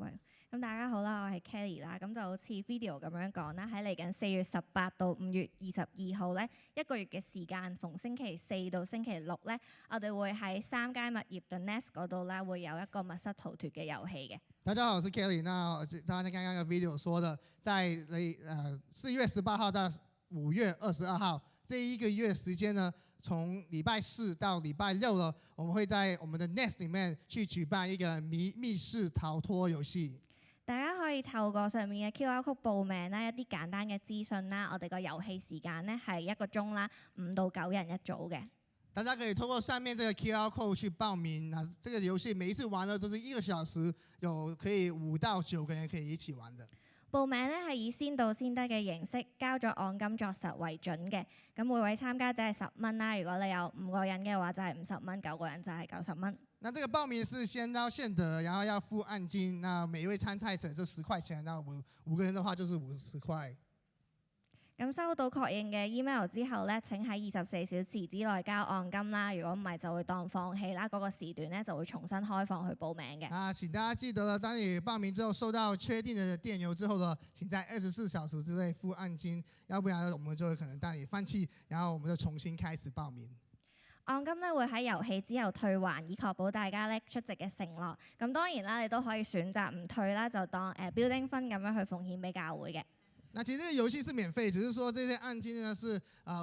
喂，咁大家好啦，我係 Kelly 啦，咁就好似 video 咁樣講啦，喺嚟緊4月18到5月22號咧，一個月嘅時間，逢星期4到星期6咧，我哋會喺3街物業 The Nest 嗰度咧，會有一個密室逃脫嘅遊戲嘅。大家好，我是 Kelly。那大家剛剛嘅 video 說的，在4月18號到5月22號這一個月時間呢，從禮拜4到禮拜6呢，我們會在我們的 Nest 裡面去舉辦一個密室逃脫遊戲。大家可以透過上面嘅 QR code 報名啦，一啲簡單嘅資訊啦。我哋個遊戲時間咧係1個鐘啦，5到9人一組嘅。大家可以透過上面這個 QR code 去報名。那這個遊戲每一次玩呢，就是1個小時，有可以5到9個人可以一起玩的。報名咧係以先到先得嘅形式，交咗按金作實為準嘅。咁每位參加者係10蚊啦。如果你有5個人嘅話，就係50蚊；9個人就係90蚊。那這個報名是先到先得，然後要付按金。那每一位參賽者就10塊錢，那五個人的話就是50塊。咁收到確認嘅 email 之後咧，請喺24小時之內交按金啦。如果唔係就會當放棄啦。嗰個時段咧就會重新開放去報名嘅。啊，請大家記得了，當你報名之後收到確定的電郵之後呢，請在24小時之內付按金，要不然我們就會可能帶你放棄，然後我們就重新開始報名。按金咧會喺遊戲之後退還，以確保大家咧出席嘅承諾。咁當然啦，你都可以選擇唔退啦，就當building 分咁樣去奉獻俾教會嘅。那其實這個遊戲是免費，只是說這些按金呢是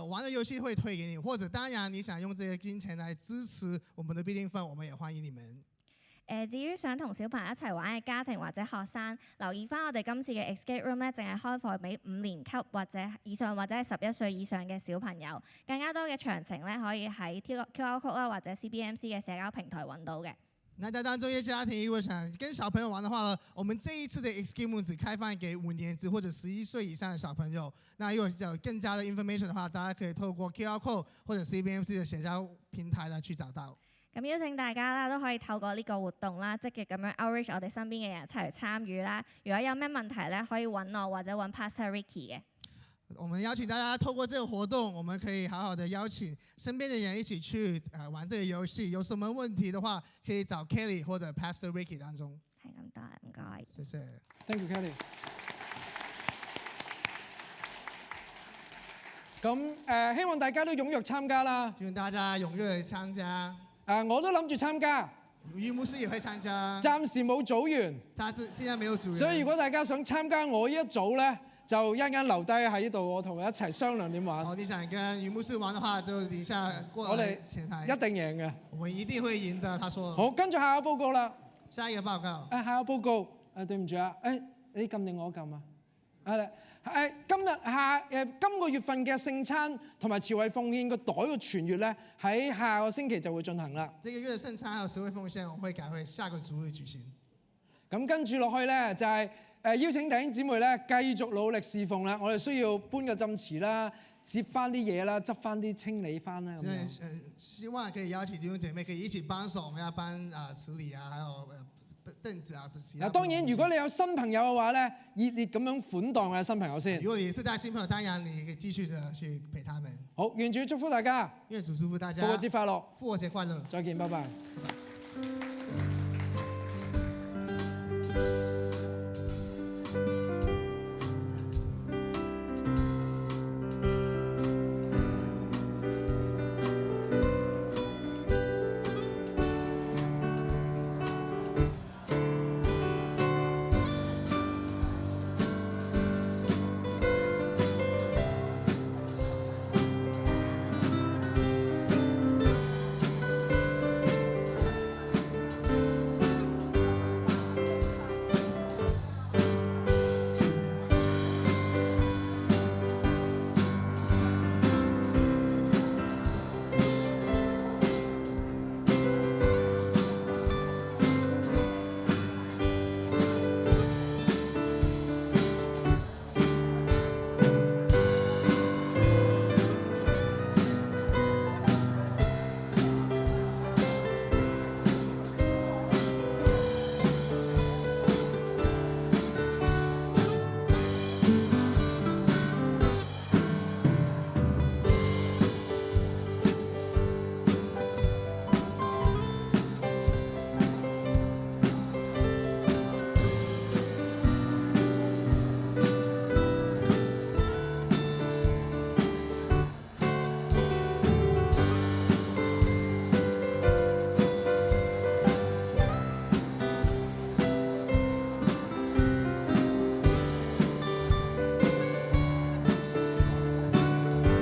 玩的遊戲會退給你，或者當然你想用這些金錢來支持我們的必定分，我們也歡迎你們。至於想同小朋友一齊玩嘅家庭或者學生，留意翻我哋今次嘅 Escape Room 咧，淨係開放俾5年級或者以上或者係11歲以上嘅小朋友。更加多嘅詳情咧，可以喺 QR Code 啦或者 CBMC 嘅社交平台揾到嘅。那在當中一些家庭如果想跟小朋友玩的話呢，我們這一次的 Escape Room 只開放給5年級或者11歲以上的小朋友。那如果有更加的 information 的話，大家可以透過 QR Code 或者 CBMC 的社交平台來去找到。咁邀請大家啦，都可以透過呢個活動啦，積極咁樣 outreach 我哋身邊嘅人一齊嚟參與啦。如果有咩問題咧，可以揾我或者揾 Pastor Ricky 嘅。我們邀請大家透過這個活動，我們可以好好的邀請身邊的人一起去玩這個遊戲。有什麼問題的話，可以找 Kelly 或者 Pastor Ricky 當中。係咁多，唔該。謝謝。 Thank you, Kelly。咁希望大家都踴躍參加啦。希望大家踴躍參加。我都諗住參加。於牧師也會參加。暫時冇組員。現在沒有組員。所以如果大家想參加我呢一組咧，就一陣間留低喺呢度，我同佢一齊商量點玩。好，你想跟余牧師玩的話，就等一下過來我哋前台。一定贏嘅。我們一定會贏的，他說。好，跟住下個報告啦。下一個報告。下個報告。對唔住啊，你撳定我撳啊？今個月份嘅聖餐同埋慈惠奉獻個袋嘅傳閱咧，喺下個星期就會進行啦。這個月嘅聖餐還有慈惠奉獻，我會改為下個主日舉行。咁跟住落去咧，就係邀請弟兄姊妹咧繼續努力侍奉啦。我哋需要搬個浸池啦，接翻啲嘢啦，執翻啲清理翻啦。希望可以邀請弟兄姐妹可以一起幫手，我們要搬池理啊，還有凳子啊，嗱，當然如果你有新朋友嘅話咧，熱烈咁樣款待我嘅新朋友先。如果你是帶新朋友，當然你可以繼續的去陪他們。好，願主祝福大家。願主祝福大家。復活節快樂。復活節快樂。再見，拜拜。拜拜。